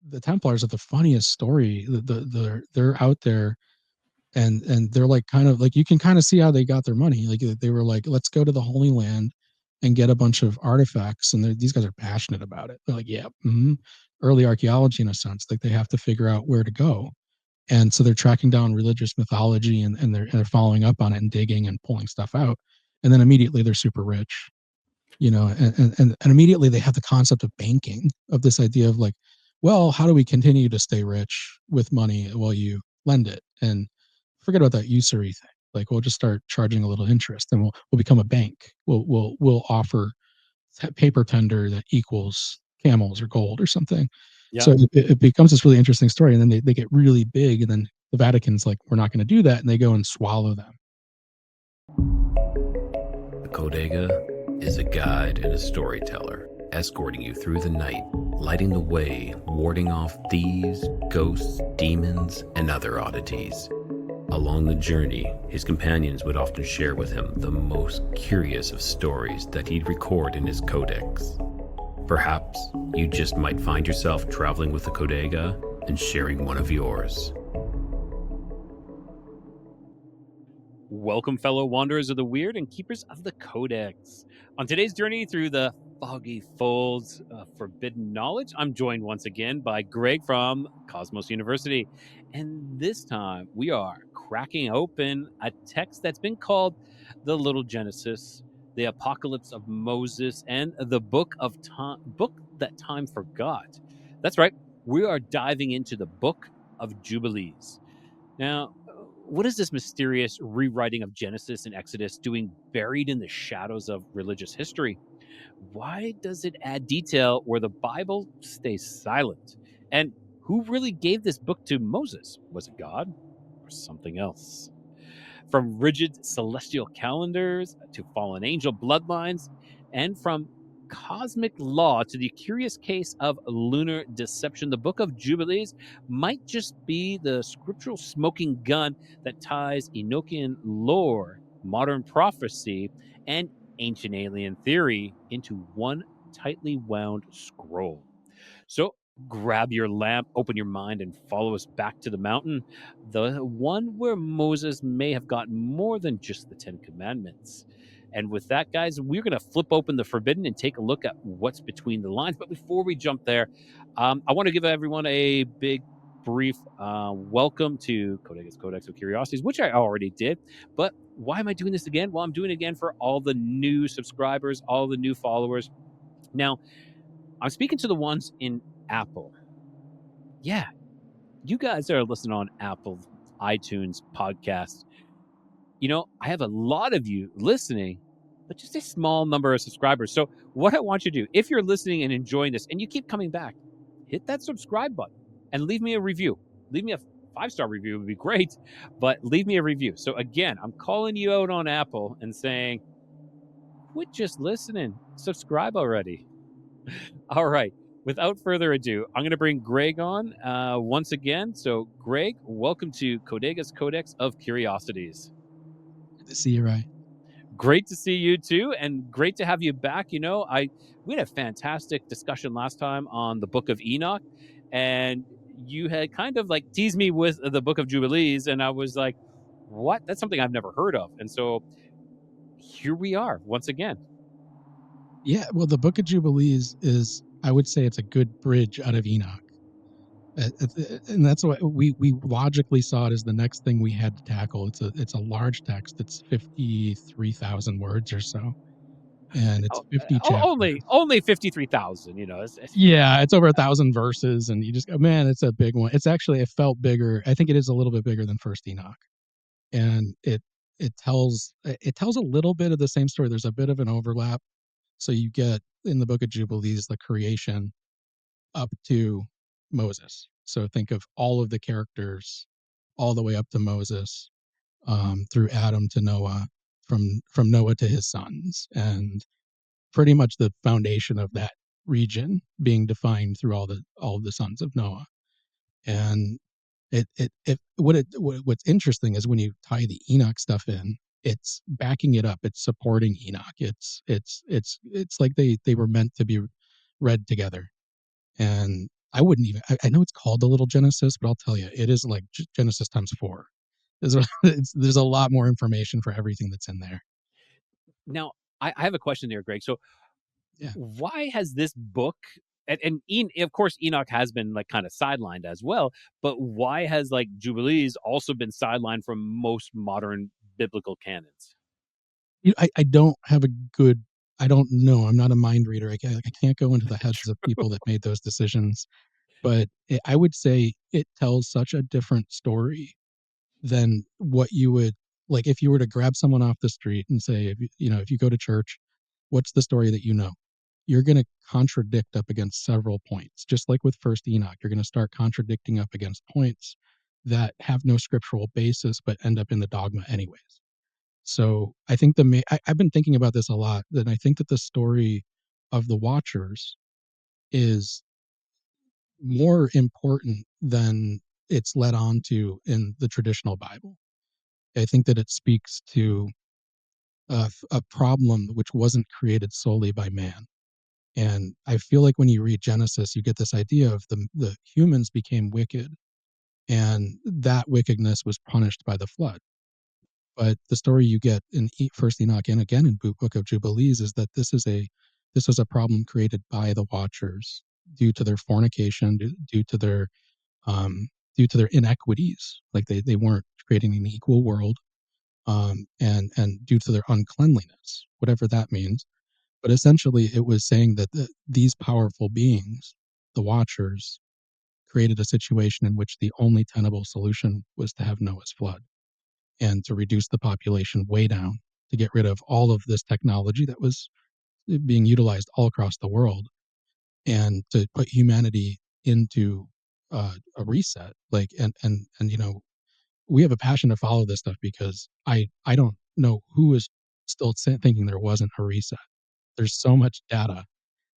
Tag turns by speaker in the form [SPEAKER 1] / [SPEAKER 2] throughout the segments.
[SPEAKER 1] the Templars are the funniest story. They're out there, and they're like, kind of like, you can kind of see how they got their money. Like they were like, let's go to the Holy Land and get a bunch of artifacts, and these guys are passionate about it. They're like, yeah, early archaeology in a sense. Like they have to figure out where to go, and so they're tracking down religious mythology, and they're following up on it and digging and pulling stuff out, and then immediately they're super rich, and immediately they have the concept of banking, of this idea of like, well, how do we continue to stay rich with money while you lend it, and forget about that usury thing. Like, we'll just start charging a little interest, and we'll become a bank. We'll offer paper tender that equals camels or gold or something.
[SPEAKER 2] Yeah.
[SPEAKER 1] So it becomes this really interesting story, and then they get really big, and then the Vatican's like, we're not going to do that, and they go and swallow them.
[SPEAKER 3] The Codega is a guide and a storyteller, escorting you through the night, lighting the way, warding off thieves, ghosts, demons, and other oddities. Along the journey, his companions would often share with him the most curious of stories that he'd record in his Codex. Perhaps you just might find yourself traveling with the Codega and sharing one of yours.
[SPEAKER 2] Welcome, fellow wanderers of the weird and keepers of the Codex. On today's journey through the foggy folds of forbidden knowledge, I'm joined once again by Greg from Cosmos University. And this time we are cracking open a text that's been called the Little Genesis, the Apocalypse of Moses, and the Book That Time Forgot. That's right, we are diving into the Book of Jubilees. Now, what is this mysterious rewriting of Genesis and Exodus doing buried in the shadows of religious history? Why does it add detail where the Bible stays silent? And who really gave this book to Moses? Was it God or something else? From rigid celestial calendars to fallen angel bloodlines, and from cosmic law to the curious case of lunar deception, the Book of Jubilees might just be the scriptural smoking gun that ties Enochian lore, modern prophecy, and ancient alien theory into one tightly wound scroll. So grab your lamp, open your mind, and follow us back to the mountain, the one where Moses may have gotten more than just the Ten Commandments. And with that, guys, we're going to flip open the Forbidden and take a look at what's between the lines. But before we jump there, I want to give everyone a big, brief welcome to Codex Codex of Curiosities, which I already did. But why am I doing this again? Well, I'm doing it again for all the new subscribers, all the new followers. Now, I'm speaking to the ones in Apple. Yeah, you guys are listening on Apple, iTunes, podcasts. I have a lot of you listening, but just a small number of subscribers. So, what I want you to do, if you're listening and enjoying this and you keep coming back, hit that subscribe button and leave me a review. Leave me a 5-star review would be great, but leave me a review. So, again, I'm calling you out on Apple and saying, quit just listening, subscribe already. All right. Without further ado, I'm going to bring Greg on once again. So, Greg, welcome to Codega's Codex of Curiosities.
[SPEAKER 1] Good to see you, Rye.
[SPEAKER 2] Great to see you too, and great to have you back. We had a fantastic discussion last time on the Book of Enoch, and you had kind of like teased me with the Book of Jubilees, and I was like, "What? That's something I've never heard of." And so here we are once again.
[SPEAKER 1] Yeah, well, the Book of Jubilees is, I would say, it's a good bridge out of Enoch. And that's what we logically saw it as the next thing we had to tackle. It's a large text. It's 53,000 words or so, and it's 50 chapters.
[SPEAKER 2] Only 53,000.
[SPEAKER 1] Yeah, it's over 1,000 verses, and you just go, man, it's a big one. It's actually, it felt bigger. I think it is a little bit bigger than First Enoch, and it tells a little bit of the same story. There's a bit of an overlap. So you get in the Book of Jubilees the creation up to Moses. So think of all of the characters all the way up to Moses, through Adam to Noah, from Noah to his sons, and pretty much the foundation of that region being defined through all of the sons of Noah. And what's interesting is when you tie the Enoch stuff in, it's backing it up. It's supporting Enoch. It's like they were meant to be read together. And I wouldn't even. I know it's called the Little Genesis, but I'll tell you, it is like Genesis times 4. There's a lot more information for everything that's in there.
[SPEAKER 2] Now, I have a question there, Greg. So,
[SPEAKER 1] Yeah.
[SPEAKER 2] why has this book of course Enoch has been like kind of sidelined as well, but why has like Jubilees also been sidelined from most modern biblical canons?
[SPEAKER 1] I don't have a good. I don't know. I'm not a mind reader. I can't go into the heads of people that made those decisions. But I would say it tells such a different story than what you would like if you were to grab someone off the street and say, if you go to church, what's the story that you know? You're going to contradict up against several points. Just like with First Enoch, you're going to start contradicting up against points that have no scriptural basis but end up in the dogma anyways. So I think I've been thinking about this a lot. That I think that the story of the Watchers is more important than it's led on to in the traditional Bible. I think that it speaks to a problem which wasn't created solely by man. And I feel like when you read Genesis, you get this idea of the humans became wicked, and that wickedness was punished by the flood. But the story you get in First Enoch and again in Book of Jubilees is that this was a problem created by the Watchers due to their fornication, due to their um, inequities. Like they weren't creating an equal world, and due to their uncleanliness, whatever that means. But essentially, it was saying that these powerful beings, the Watchers, created a situation in which the only tenable solution was to have Noah's flood and to reduce the population way down, to get rid of all of this technology that was being utilized all across the world, and to put humanity into a reset. Like and we have a passion to follow this stuff because I don't know who is still thinking there wasn't a reset. There's so much data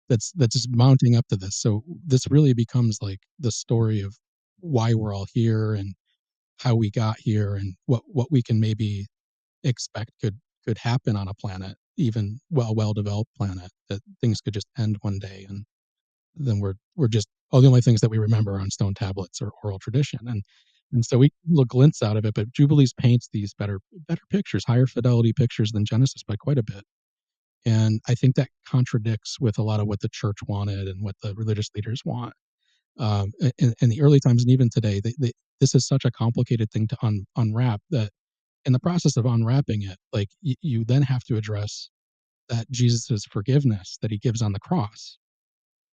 [SPEAKER 1] that's just mounting up to this. So this really becomes like the story of why we're all here and how we got here and what we can maybe expect could happen on a planet, even well developed planet, that things could just end one day, and then we're just all the only things that we remember are on stone tablets or oral tradition. And so we look glints out of it, but Jubilees paints these better pictures, higher fidelity pictures than Genesis by quite a bit. And I think that contradicts with a lot of what the church wanted and what the religious leaders want. In the early times and even today, this is such a complicated thing to unwrap that in the process of unwrapping it, like you then have to address that Jesus's forgiveness that he gives on the cross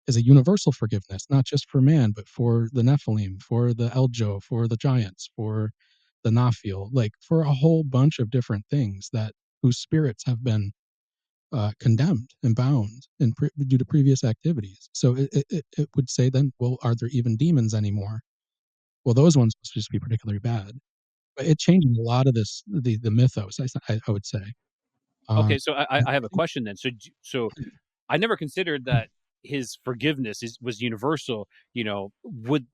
[SPEAKER 1] is a universal forgiveness, not just for man, but for the Nephilim, for the Eljo, for the giants, for the Naphil, like for a whole bunch of different things that whose spirits have been condemned and bound due to previous activities. So it would say then, well, are there even demons anymore? Well, those ones must just be particularly bad. But it changes a lot of the mythos. I would say. Um,
[SPEAKER 2] Okay, so I have a question then. So I never considered that his forgiveness was universal. Would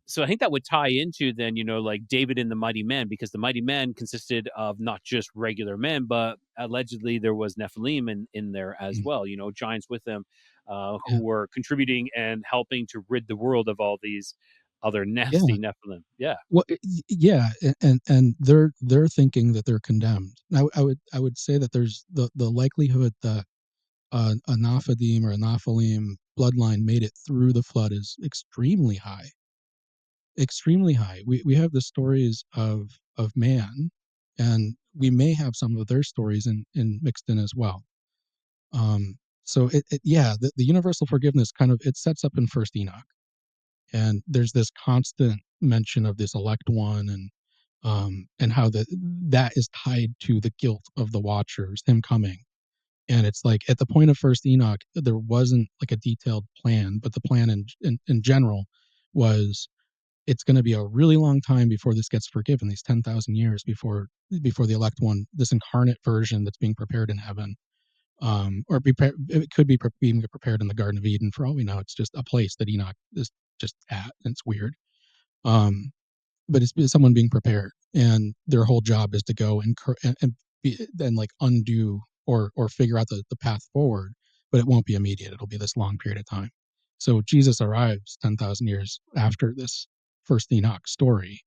[SPEAKER 2] So I think that would tie into then, like David and the mighty men, because the mighty men consisted of not just regular men, but allegedly there was Nephilim in there as well, giants with them,
[SPEAKER 1] yeah,
[SPEAKER 2] who were contributing and helping to rid the world of all these other
[SPEAKER 1] yeah.
[SPEAKER 2] nasty Nephilim. Yeah.
[SPEAKER 1] Well, yeah, and they're thinking that they're condemned. I would say that there's the likelihood that a Nephilim or a Nephilim bloodline made it through the flood is extremely high, extremely high. We have the stories of man, and we may have some of their stories in mixed in as well. So yeah, the universal forgiveness kind of it sets up in First Enoch, and there's this constant mention of this elect one, and how that is tied to the guilt of the Watchers, him coming. And it's like at the point of First Enoch, there wasn't like a detailed plan, but the plan in general was it's going to be a really long time before this gets forgiven. These 10,000 years before the elect one, this incarnate version that's being prepared in heaven, or it could be being prepared in the Garden of Eden. For all we know, it's just a place that Enoch is just at, and it's weird. Um, but it's someone being prepared, and their whole job is to go and then like undo or figure out the path forward, but it won't be immediate. It'll be this long period of time. So Jesus arrives 10,000 years after this first Enoch story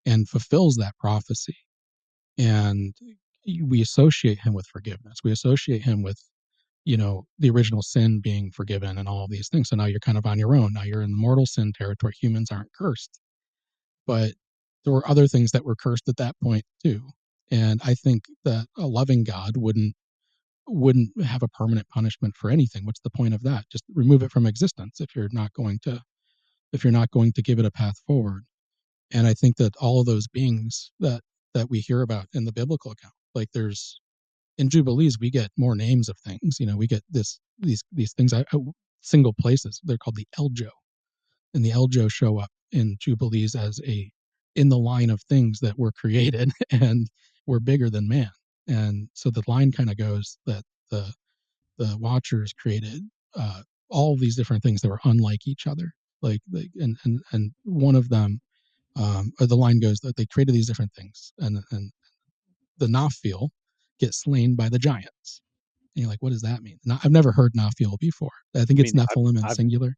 [SPEAKER 1] and fulfills that prophecy. And we associate him with forgiveness. We associate him with, the original sin being forgiven and all of these things. So now you're kind of on your own. Now you're in the mortal sin territory. Humans aren't cursed. But there were other things that were cursed at that point too. And I think that a loving God wouldn't have a permanent punishment for anything. What's the point of that? Just remove it from existence if you're not going to give it a path forward. And I think that all of those beings that we hear about in the biblical account, like there's in Jubilees, we get more names of things. We get these things. Single places. They're called the Eljo, and the Eljo show up in Jubilees as in the line of things that were created and were bigger than man. And so the line kind of goes that the Watchers created all these different things that were unlike each other. And one of them, or the line goes that they created these different things, and the Nephilim get slain by the giants. And you're like, what does that mean? I've never heard Nephilim before. I think
[SPEAKER 2] I
[SPEAKER 1] it's
[SPEAKER 2] mean,
[SPEAKER 1] Nephilim in
[SPEAKER 2] I've
[SPEAKER 1] singular.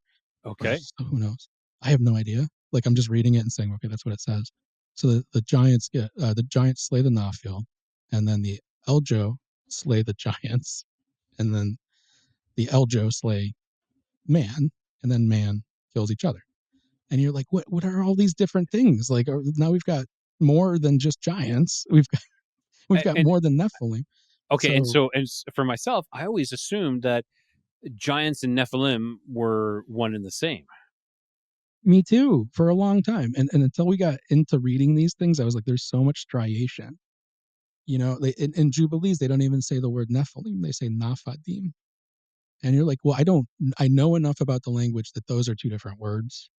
[SPEAKER 2] okay.
[SPEAKER 1] So who knows? I have no idea. Like I'm just reading it and saying, okay, that's what it says. So the giants the giants slay the Nephilim, and then the Eljo slay the giants, and then the Eljo slay man, and then man kills each other. And you're like, what are all these different things? Like now we've got more than just giants. We've got
[SPEAKER 2] And
[SPEAKER 1] more than Nephilim.
[SPEAKER 2] okay, and
[SPEAKER 1] So
[SPEAKER 2] so for myself, I always assumed that giants and Nephilim were one and the same.
[SPEAKER 1] me too, for a long time. And until we got into reading these things, I was like, there's so much striation. In Jubilees, they don't even say the word Nephilim. They say Naphadim. And you're like, well, I know enough about the language that those are two different words.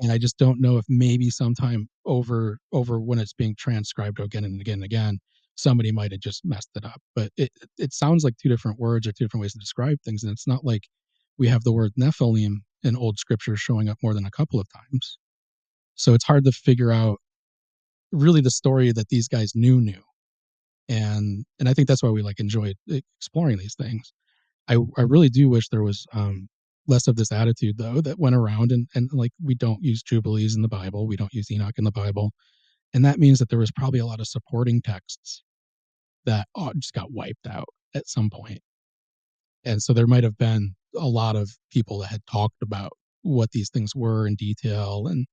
[SPEAKER 1] And I just don't know if maybe sometime over when it's being transcribed again and again and again, somebody might have just messed it up. But it sounds like two different words or two different ways to describe things. And it's not like we have the word Nephilim in old scripture showing up more than a couple of times. So it's hard to figure out really the story that these guys knew. And I think that's why we like enjoy exploring these things. I really do wish there was less of this attitude though that went around, and like we don't use Jubilees in the Bible, we don't use Enoch in the Bible, and that means that there was probably a lot of supporting texts that just got wiped out at some point. And so there might have been a lot of people that had talked about what these things were in detail and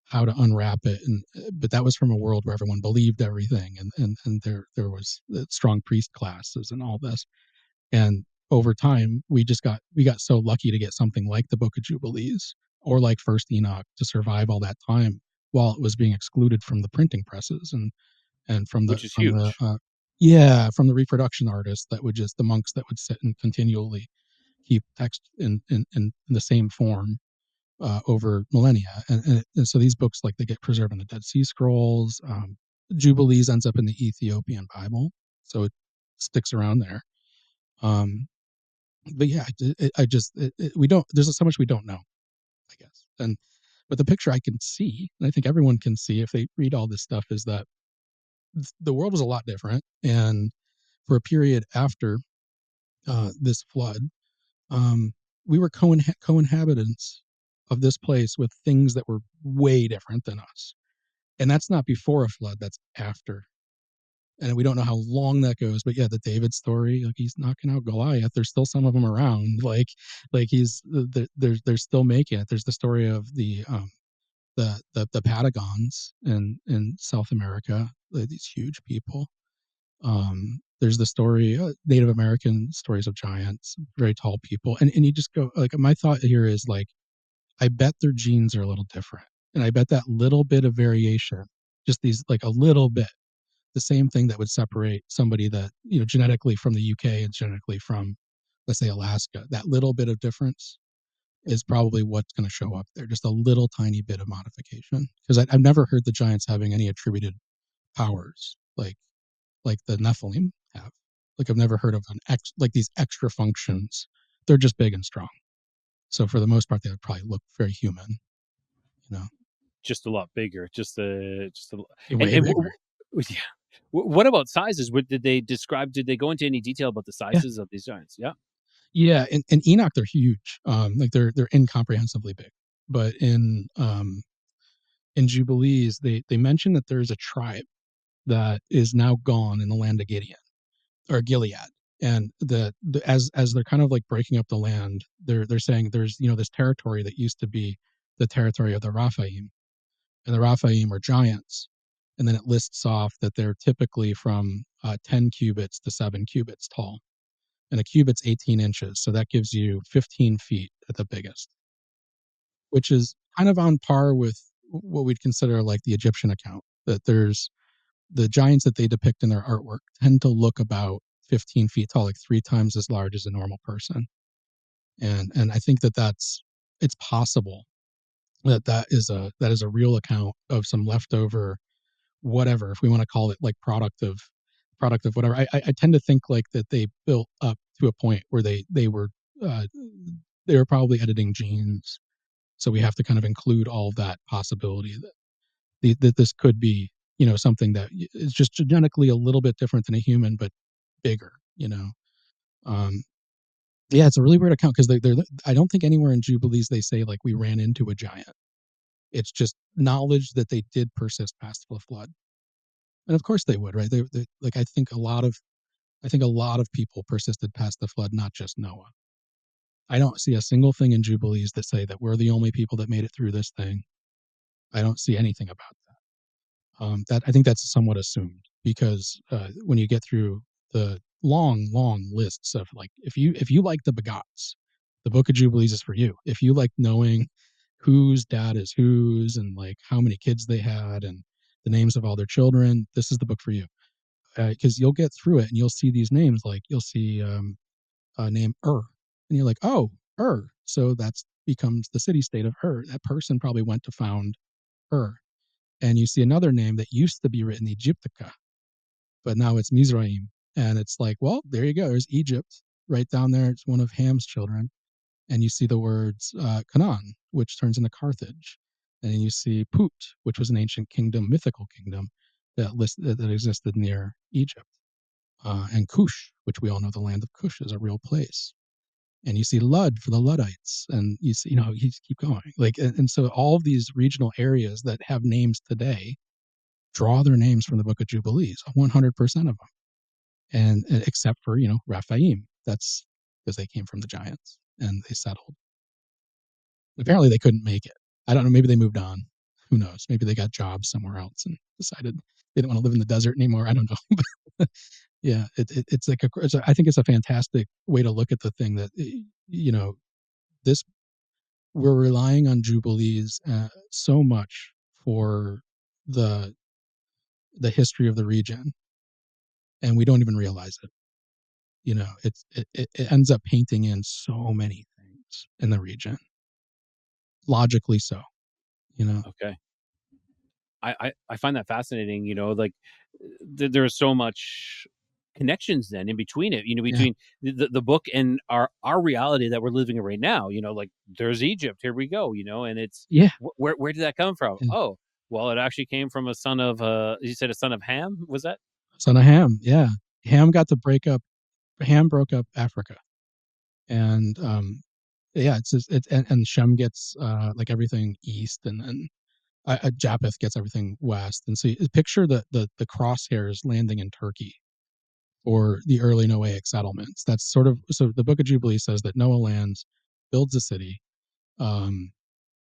[SPEAKER 1] how to unwrap it, and but that was from a world where everyone believed everything, and there was strong priest classes and all this. And over time, we got so lucky to get something like the Book of Jubilees or like First Enoch to survive all that time while it was being excluded from the printing presses and from the
[SPEAKER 2] Which is huge.
[SPEAKER 1] from the reproduction artists that would just the monks that would sit and continually keep text in the same form over millennia. And so these books, like, they get preserved in the Dead Sea Scrolls. Jubilees ends up in the Ethiopian Bible, so it sticks around there. But yeah, we don't. There's so much we don't know, I guess. But the picture I can see, and I think everyone can see if they read all this stuff, is that the world was a lot different, and for a period after this flood, um, we were co-inhabitants of this place with things that were way different than us. And that's not before a flood, that's after. And we don't know how long that goes, but yeah, the David story, like he's knocking out Goliath. There's still some of them around, like he's they're still making it. There's the story of the Patagons in South America, these huge people. There's the story, Native American stories of giants, very tall people, and you just go like, my thought here is like, I bet their genes are a little different, and I bet that little bit of variation, just these like a little bit, the same thing that would separate somebody that genetically from the UK and genetically from, let's say, Alaska. That little bit of difference is probably what's going to show up there. Just a little tiny bit of modification, because I've never heard the giants having any attributed powers like the Nephilim have. Like I've never heard of like these extra functions. They're just big and strong. So for the most part, they would probably look very human. You know,
[SPEAKER 2] Just a lot bigger. Just a
[SPEAKER 1] way bigger.
[SPEAKER 2] yeah. What about sizes? What did they describe? Did they go into any detail about the
[SPEAKER 1] Yeah,
[SPEAKER 2] sizes of these giants? Yeah.
[SPEAKER 1] Yeah, in Enoch they're huge. Like they're incomprehensibly big. But in Jubilees, they mention that there's a tribe that is now gone in the land of Gideon or Gilead, and as they're kind of like breaking up the land, they're saying there's this territory that used to be the territory of the Raphaim, and the Raphaim are giants, and then it lists off that they're typically from 10 cubits to 7 cubits tall, and a cubit's 18 inches, so that gives you 15 feet at the biggest, which is kind of on par with what we'd consider like the Egyptian account. That there's the giants that they depict in their artwork tend to look about 15 feet tall, like 3 times as large as a normal person. And I think that it's possible that that is a real account of some leftover whatever, if we want to call it like product of whatever. I tend to think like that they built up to a point where uh, they were probably editing genes, so we have to kind of include all of that possibility that that this could be something that is just genetically a little bit different than a human but bigger. um yeah, it's a really weird account because they're I don't think anywhere in Jubilees they say like we ran into a giant. It's just knowledge that they did persist past the flood, and of course they would, right? They like I think a lot of people persisted past the flood, not just Noah. I don't see a single thing in Jubilees that say that we're the only people that made it through this thing. I don't see anything about that. I think that's somewhat assumed because when you get through the long lists of like, if you like the begots, the Book of Jubilees is for you. If you like knowing whose dad is whose and like how many kids they had and the names of all their children, this is the book for you. Because you'll get through it and you'll see these names, like you'll see name and you're like, oh, so that's becomes the city state of That person probably went to found Ur. And you see another name that used to be written Egyptica, but now it's Mizraim. And it's like, well, there you go. There's Egypt right down there. It's one of Ham's children. And you see the words Canaan, which turns into Carthage. And then you see Put, which was an ancient kingdom, mythical kingdom that existed near Egypt. And Cush, which we all know the land of Cush is a real place. And you see Lud for the Luddites, and you see, you keep going. Like, and so all of these regional areas that have names today draw their names from the Book of Jubilees, 100% of them, and except for Raphaim, that's because they came from the giants and they settled. Apparently, they couldn't make it. I don't know. Maybe they moved on. Who knows? Maybe they got jobs somewhere else and decided they didn't want to live in the desert anymore. I don't know. Yeah, it's like I think it's a fantastic way to look at the thing that this we're relying on Jubilees so much for the the history of the region, and we don't even realize it. It ends up painting in so many things in the region, logically so.
[SPEAKER 2] Okay. I find that fascinating. Like there's so much connections then in between it.
[SPEAKER 1] Yeah,
[SPEAKER 2] Between the book and our reality that we're living in right now. Like there's Egypt. Here we go. And it's
[SPEAKER 1] yeah,
[SPEAKER 2] where did that come from?
[SPEAKER 1] yeah.
[SPEAKER 2] Oh, well, it actually came from a son of you said a son of Ham. Was that?
[SPEAKER 1] Son of Ham. Yeah, Ham got to break up. Ham broke up Africa, and yeah, it's just, and Shem gets like everything east, and then Japheth gets everything west. And so you picture the crosshairs landing in Turkey or the early Noahic settlements. That's sort of so. The Book of Jubilee says that Noah lands, builds a city, um,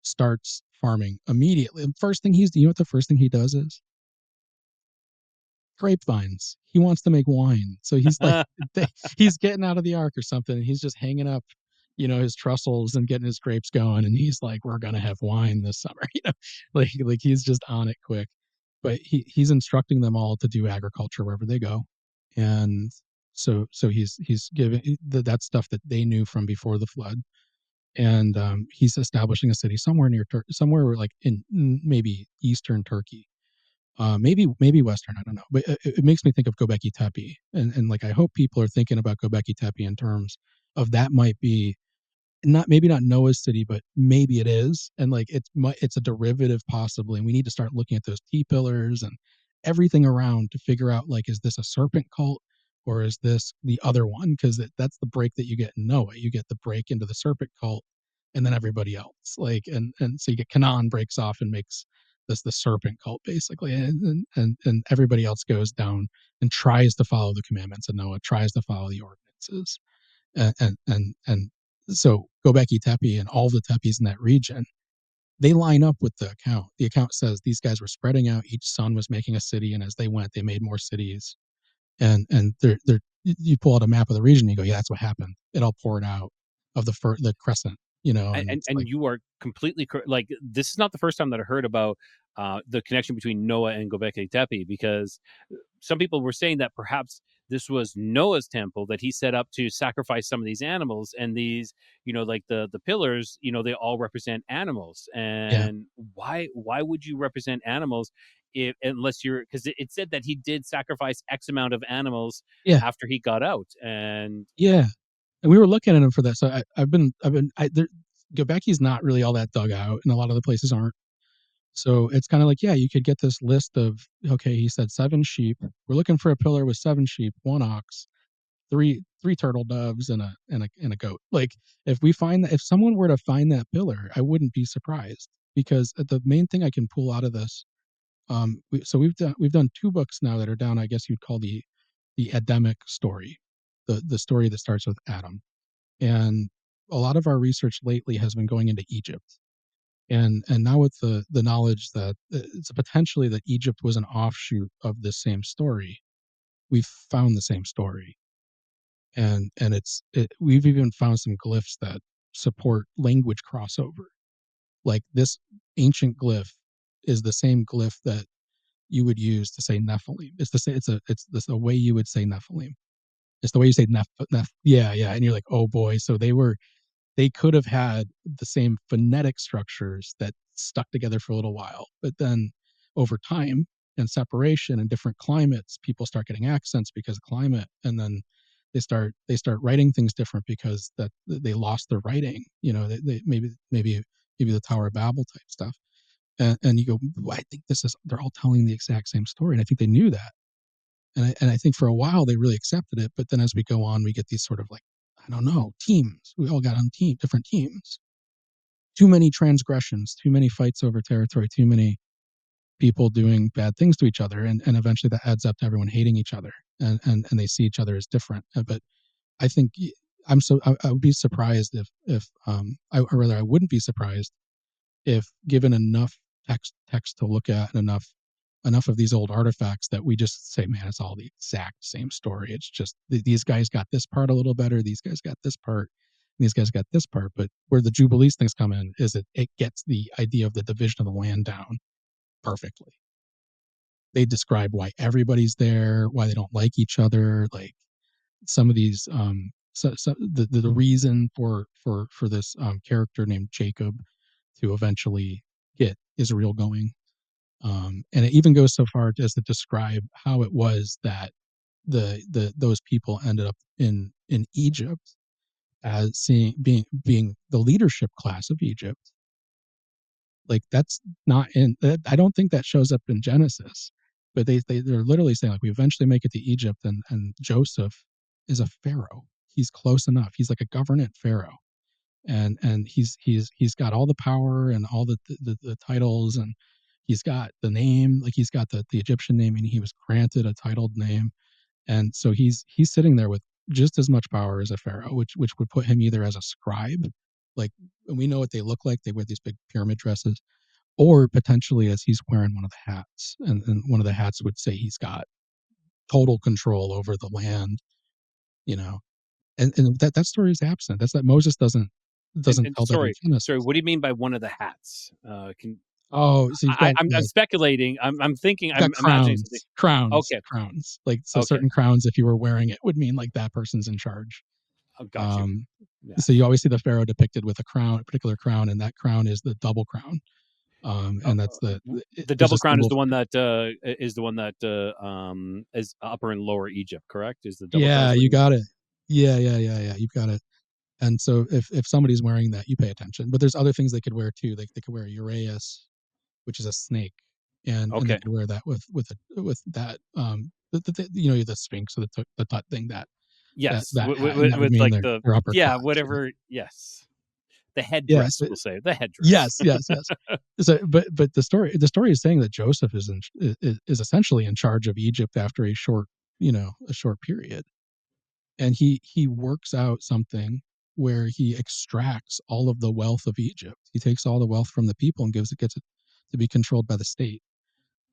[SPEAKER 1] starts farming immediately. And first thing what the first thing he does is grapevines. He wants to make wine. So he's like, he's getting out of the ark or something, and he's just hanging up, his trussels and getting his grapes going. And he's like, we're gonna have wine this summer. Like he's just on it quick. But he's instructing them all to do agriculture wherever they go, and so he's giving that stuff that they knew from before the flood, and he's establishing a city somewhere near somewhere like in maybe eastern Turkey, maybe Western, I don't know, but it makes me think of Göbekli Tepe, and like I hope people are thinking about Göbekli Tepe in terms of that might be maybe not Noah's city, but maybe it is, and like it's a derivative possibly, and we need to start looking at those T pillars and everything around to figure out like is this a serpent cult or is this the other one? Because that's the break that you get in Noah. You get the break into the serpent cult, and then everybody else. Like, and so you get Canaan breaks off and makes this the serpent cult basically, and everybody else goes down and tries to follow the commandments of Noah, tries to follow the ordinances, and so Gobekli Tepe and all the tepes in that region, they line up with the account. The account says these guys were spreading out. Each son was making a city, and as they went, they made more cities. And they're you pull out a map of the region, you go, yeah, that's what happened. It all poured out of the crescent, and
[SPEAKER 2] and
[SPEAKER 1] it's
[SPEAKER 2] and
[SPEAKER 1] like,
[SPEAKER 2] you are completely correct. Like, this is not the first time that I heard about the connection between Noah and Gobekli Tepe, because some people were saying that perhaps this was Noah's temple that he set up to sacrifice some of these animals, and these, like the pillars, they all represent animals.
[SPEAKER 1] yeah,
[SPEAKER 2] And why would you represent animals if, unless you're, because it said that he did sacrifice X amount of animals
[SPEAKER 1] yeah,
[SPEAKER 2] after he got out, and
[SPEAKER 1] yeah. And we were looking at them for that. So Göbeki's not really all that dug out, and a lot of the places aren't. So it's kind of like, yeah, you could get this list of, okay, he said 7 sheep. We're looking for a pillar with 7 sheep, 1 ox, three turtle doves, and a goat. Like, if someone were to find that pillar, I wouldn't be surprised, because the main thing I can pull out of this, so we've done 2 books now that are down. I guess you'd call the Adamic story, the story that starts with Adam. And a lot of our research lately has been going into Egypt, and now with the knowledge that it's potentially that Egypt was an offshoot of this same story, we've found the same story, and we've even found some glyphs that support language crossover. Like, this ancient glyph is the same glyph that you would use to say Nephilim. It's the same. It's the way you would say Nephilim. It's the way you say yeah, yeah. And you're like, oh boy. So they could have had the same phonetic structures that stuck together for a little while, but then over time and separation and different climates, people start getting accents because of climate, and then they start writing things different because that they lost their writing. Maybe the Tower of Babel type stuff, and you go, well, I think they're all telling the exact same story, and I think they knew that, and I think for a while they really accepted it, but then as we go on, we get these sort of, like, I don't know, teams. We all got on different teams. Too many transgressions, too many fights over territory, too many people doing bad things to each other, and eventually that adds up to everyone hating each other, and they see each other as different. But I think I would be surprised or rather I wouldn't be surprised if given enough text to look at, and enough of these old artifacts, that we just say, man, it's all the exact same story. It's just these guys got this part a little better, these guys got this part, and these guys got this part. But where the Jubilees things come in is it gets the idea of the division of the land down perfectly. They describe why everybody's there, why they don't like each other, like some of these the reason for this character named Jacob to eventually get Israel going. And it even goes so far as to describe how it was that those people ended up in Egypt, as being the leadership class of Egypt. Like, that's not in I don't think that shows up in Genesis, but they're literally saying, like, we eventually make it to Egypt, and Joseph is a pharaoh. He's close enough. He's like a governant pharaoh, and he's got all the power and all the titles, and he's got the name, like he's got the Egyptian name, and he was granted a titled name, and so he's sitting there with just as much power as a pharaoh, which would put him either as a scribe, like, and we know what they look like. They wear these big pyramid dresses, or potentially as he's wearing one of the hats, and one of the hats would say he's got total control over the land, you know. And that story is absent. That's that Moses doesn't
[SPEAKER 2] and
[SPEAKER 1] tell that in
[SPEAKER 2] sorry,
[SPEAKER 1] Genesis.
[SPEAKER 2] what do you mean by one of the hats? Can
[SPEAKER 1] Oh, so you've got
[SPEAKER 2] I'm speculating. I'm thinking.
[SPEAKER 1] you've got
[SPEAKER 2] I'm imagining something.
[SPEAKER 1] crowns,
[SPEAKER 2] Okay,
[SPEAKER 1] crowns. Like, so
[SPEAKER 2] okay.
[SPEAKER 1] certain crowns, if you were wearing it, would mean like that person's in charge.
[SPEAKER 2] Oh, got you.
[SPEAKER 1] Um,
[SPEAKER 2] Yeah.
[SPEAKER 1] so you always see the pharaoh depicted with a crown, a particular crown, and that crown is the double crown. And that's
[SPEAKER 2] The
[SPEAKER 1] there's
[SPEAKER 2] double
[SPEAKER 1] a
[SPEAKER 2] crown is
[SPEAKER 1] symbol.
[SPEAKER 2] the one that is Upper and Lower Egypt, correct? Is the double crown?
[SPEAKER 1] Yeah, you got it. Yeah, yeah, yeah, yeah. You've got it. And so if somebody's wearing that, you pay attention. But there's other things they could wear too. Like, they could wear a uraeus, which is a snake, and they
[SPEAKER 2] Okay.
[SPEAKER 1] could wear that with that the Sphinx or the Tut thing
[SPEAKER 2] Yes,
[SPEAKER 1] that hat, and that would
[SPEAKER 2] with
[SPEAKER 1] mean
[SPEAKER 2] like
[SPEAKER 1] their upper
[SPEAKER 2] yeah,
[SPEAKER 1] class.
[SPEAKER 2] whatever. Yes, the
[SPEAKER 1] Yeah.
[SPEAKER 2] headdress. We'll say the headdress.
[SPEAKER 1] Yes, yes, yes. So, but the story is saying that Joseph is essentially in charge of Egypt after a short period, and he works out something where he extracts all of the wealth of Egypt. He takes all the wealth from the people and gets it to be controlled by the state.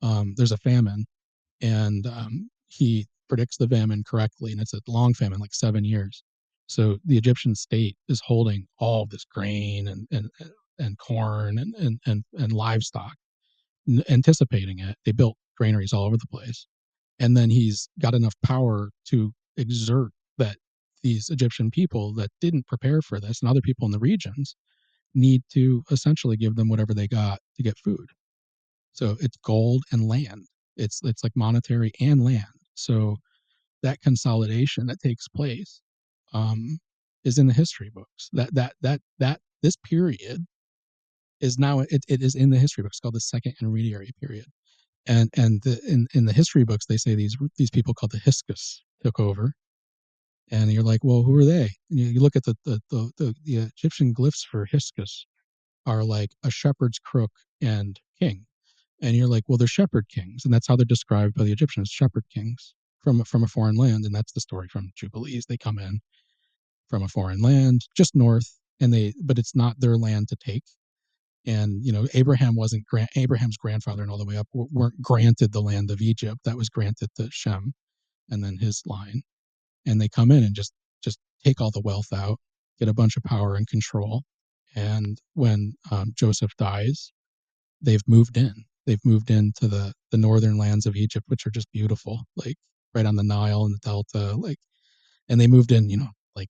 [SPEAKER 1] There's a famine, and he predicts the famine correctly, and it's a long famine, like 7 years. So the Egyptian state is holding all this grain and corn and livestock, anticipating it. They built granaries all over the place, and then he's got enough power to exert that these Egyptian people that didn't prepare for this and other people in the regions need to essentially give them whatever they got to get food. So it's gold and land. It's like monetary and land. So that consolidation that takes place um, is in the history books. That this period is now it is in the history books, called the second intermediary period. In the history books they say these people called the Hyksos took over, and you're like, well, who are they? And you look at the Egyptian glyphs for Hyksos are like a shepherd's crook and king, and you're like, well, they're shepherd kings, and that's how they're described by the Egyptians, shepherd kings from a foreign land. And that's the story from Jubilees. They come in from a foreign land just north, but it's not their land to take. And Abraham's grandfather and all the way up weren't granted the land of Egypt. That was granted to Shem and then his line. And they come in and just take all the wealth out, get a bunch of power and control. And when Joseph dies, they've moved in. They've moved into the northern lands of Egypt, which are just beautiful, like right on the Nile and the Delta. Like, and they moved in, like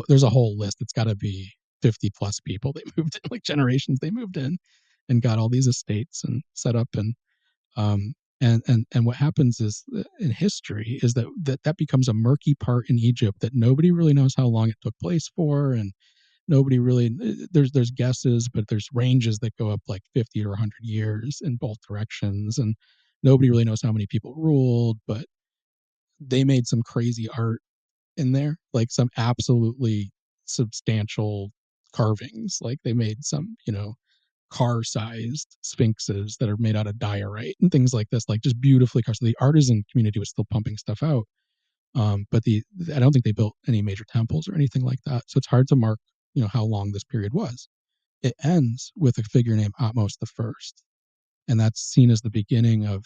[SPEAKER 1] there's a whole list. It's got to be 50 plus people. They moved in, like generations. They moved in and got all these estates and set up. Um, and what happens is in history is that becomes a murky part in Egypt that nobody really knows how long it took place for, and nobody really there's guesses, but there's ranges that go up like 50 or 100 years in both directions, and nobody really knows how many people ruled. But they made some crazy art in there, like some absolutely substantial carvings. Like they made some car-sized sphinxes that are made out of diorite and things like this, like just beautifully carved. So the artisan community was still pumping stuff out, but I don't think they built any major temples or anything like that. So it's hard to mark, how long this period was. It ends with a figure named Atmos the First, and that's seen as the beginning of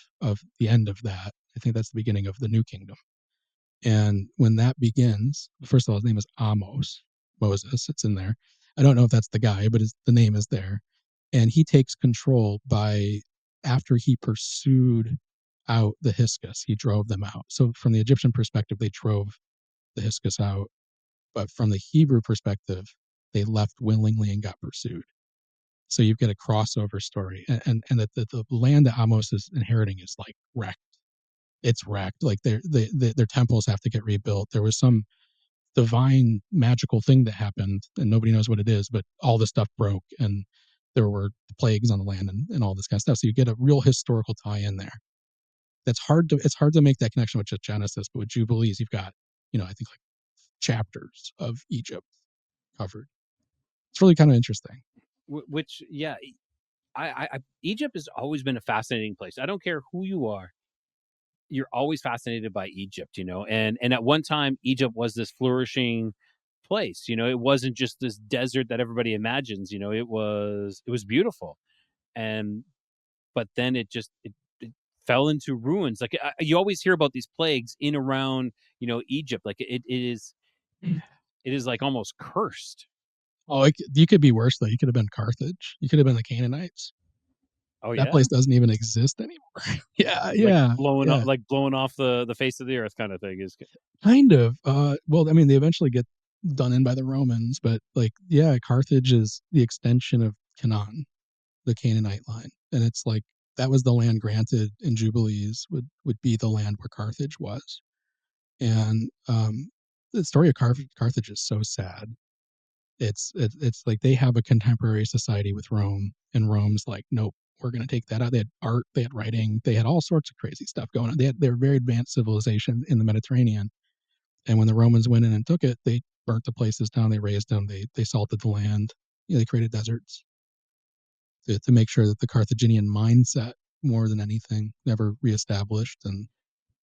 [SPEAKER 1] the end of that. I think that's the beginning of the New Kingdom. And when that begins, first of all, his name is Amos, Moses. It's in there. I don't know if that's the guy, but the name is there. And he takes control after he pursued out the Hyksos, he drove them out. So from the Egyptian perspective, they drove the Hyksos out. But from the Hebrew perspective, they left willingly and got pursued. So you've got a crossover story. And that the land that Amos is inheriting is like wrecked. It's wrecked. Like their temples have to get rebuilt. There was some divine magical thing that happened, and nobody knows what it is, but all the stuff broke, and there were plagues on the land and all this kind of stuff. So you get a real historical tie in there. It's hard to make that connection with just Genesis, but with Jubilees, you've got, I think like chapters of Egypt covered. It's really kind of interesting.
[SPEAKER 2] Which, yeah, Egypt has always been a fascinating place. I don't care who you are, you're always fascinated by Egypt, and at one time Egypt was this flourishing place. It wasn't just this desert that everybody imagines. It was beautiful, and but then it fell into ruins. Like you always hear about these plagues in around Egypt. Like it is like almost cursed.
[SPEAKER 1] Oh, you could be worse though. You could have been Carthage. You could have been the Canaanites.
[SPEAKER 2] Oh
[SPEAKER 1] That
[SPEAKER 2] yeah,
[SPEAKER 1] place doesn't even exist anymore. Yeah,
[SPEAKER 2] like
[SPEAKER 1] yeah,
[SPEAKER 2] blowing up,
[SPEAKER 1] yeah.
[SPEAKER 2] like blowing off the face of the earth kind of thing is.
[SPEAKER 1] Kind of. Well, I mean, they eventually get done in by the Romans, but like, yeah, Carthage is the extension of Canaan, the Canaanite line, and it's like that was the land granted in Jubilees would be the land where Carthage was, and the story of Carthage is so sad. It's like they have a contemporary society with Rome, and Rome's like, nope, we're going to take that out. They had art, they had writing, they had all sorts of crazy stuff going on. They were very advanced civilization in the Mediterranean. And when the Romans went in and took it, they burnt the places down, they razed them, they salted the land, they created deserts to make sure that the Carthaginian mindset, more than anything, never reestablished. And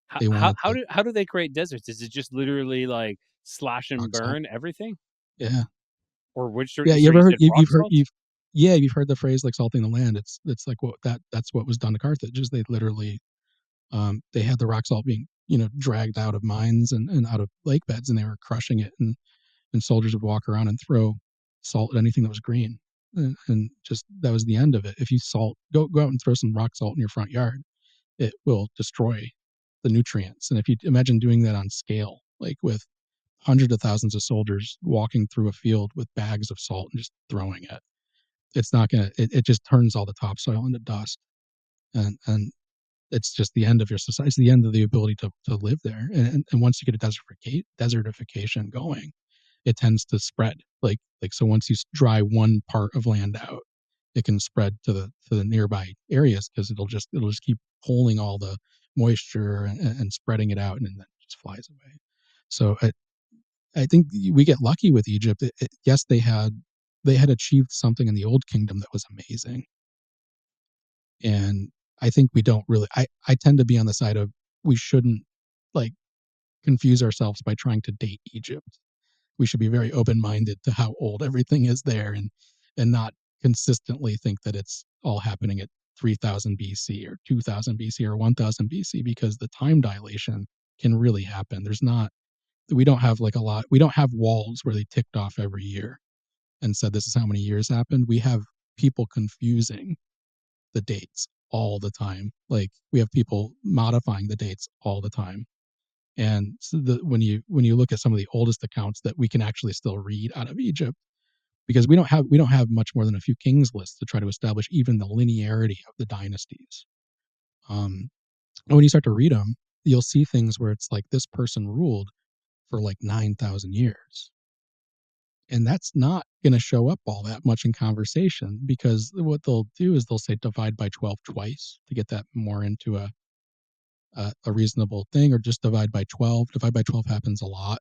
[SPEAKER 2] How
[SPEAKER 1] they
[SPEAKER 2] how
[SPEAKER 1] wanted
[SPEAKER 2] how
[SPEAKER 1] to
[SPEAKER 2] do how do they create deserts? Is it just literally like slash and
[SPEAKER 1] rock salt.
[SPEAKER 2] burn everything?
[SPEAKER 1] Yeah,
[SPEAKER 2] Or which
[SPEAKER 1] yeah. You
[SPEAKER 2] sorry,
[SPEAKER 1] ever
[SPEAKER 2] you
[SPEAKER 1] heard?
[SPEAKER 2] said rock salt?
[SPEAKER 1] You've heard the phrase like salting the land. It's like that's what was done to Carthage. Is they literally they had the rock salt being dragged out of mines and out of lake beds, and they were crushing it, and soldiers would walk around and throw salt at anything that was green, and just that was the end of it. If you go out and throw some rock salt in your front yard, it will destroy the nutrients. And if you imagine doing that on scale, like with hundreds of thousands of soldiers walking through a field with bags of salt and just throwing it, it's not gonna. It just turns all the topsoil into dust, and it's just the end of your society. It's the end of the ability to live there. And once you get a desertification going, it tends to spread. Like so, once you dry one part of land out, it can spread to the nearby areas because it'll just keep pulling all the moisture and spreading it out, and then it just flies away. So I think we get lucky with Egypt. Yes, they had achieved something in the Old Kingdom that was amazing, and I think we don't really. I tend to be on the side of we shouldn't like confuse ourselves by trying to date Egypt. We should be very open-minded to how old everything is there, and not consistently think that it's all happening at 3000 BC or 2000 BC or 1000 BC, because the time dilation can really happen. We don't have like a lot. We don't have walls where they ticked off every year and said this is how many years happened. We have people confusing the dates all the time. Like we have people modifying the dates all the time. And so when you look at some of the oldest accounts that we can actually still read out of Egypt, because we don't have much more than a few kings lists to try to establish even the linearity of the dynasties. And when you start to read them, you'll see things where it's like this person ruled for like 9,000 years, and that's not going to show up all that much in conversation, because what they'll do is they'll say divide by 12 twice to get that more into a reasonable thing, or just divide by 12. Divide by 12 happens a lot,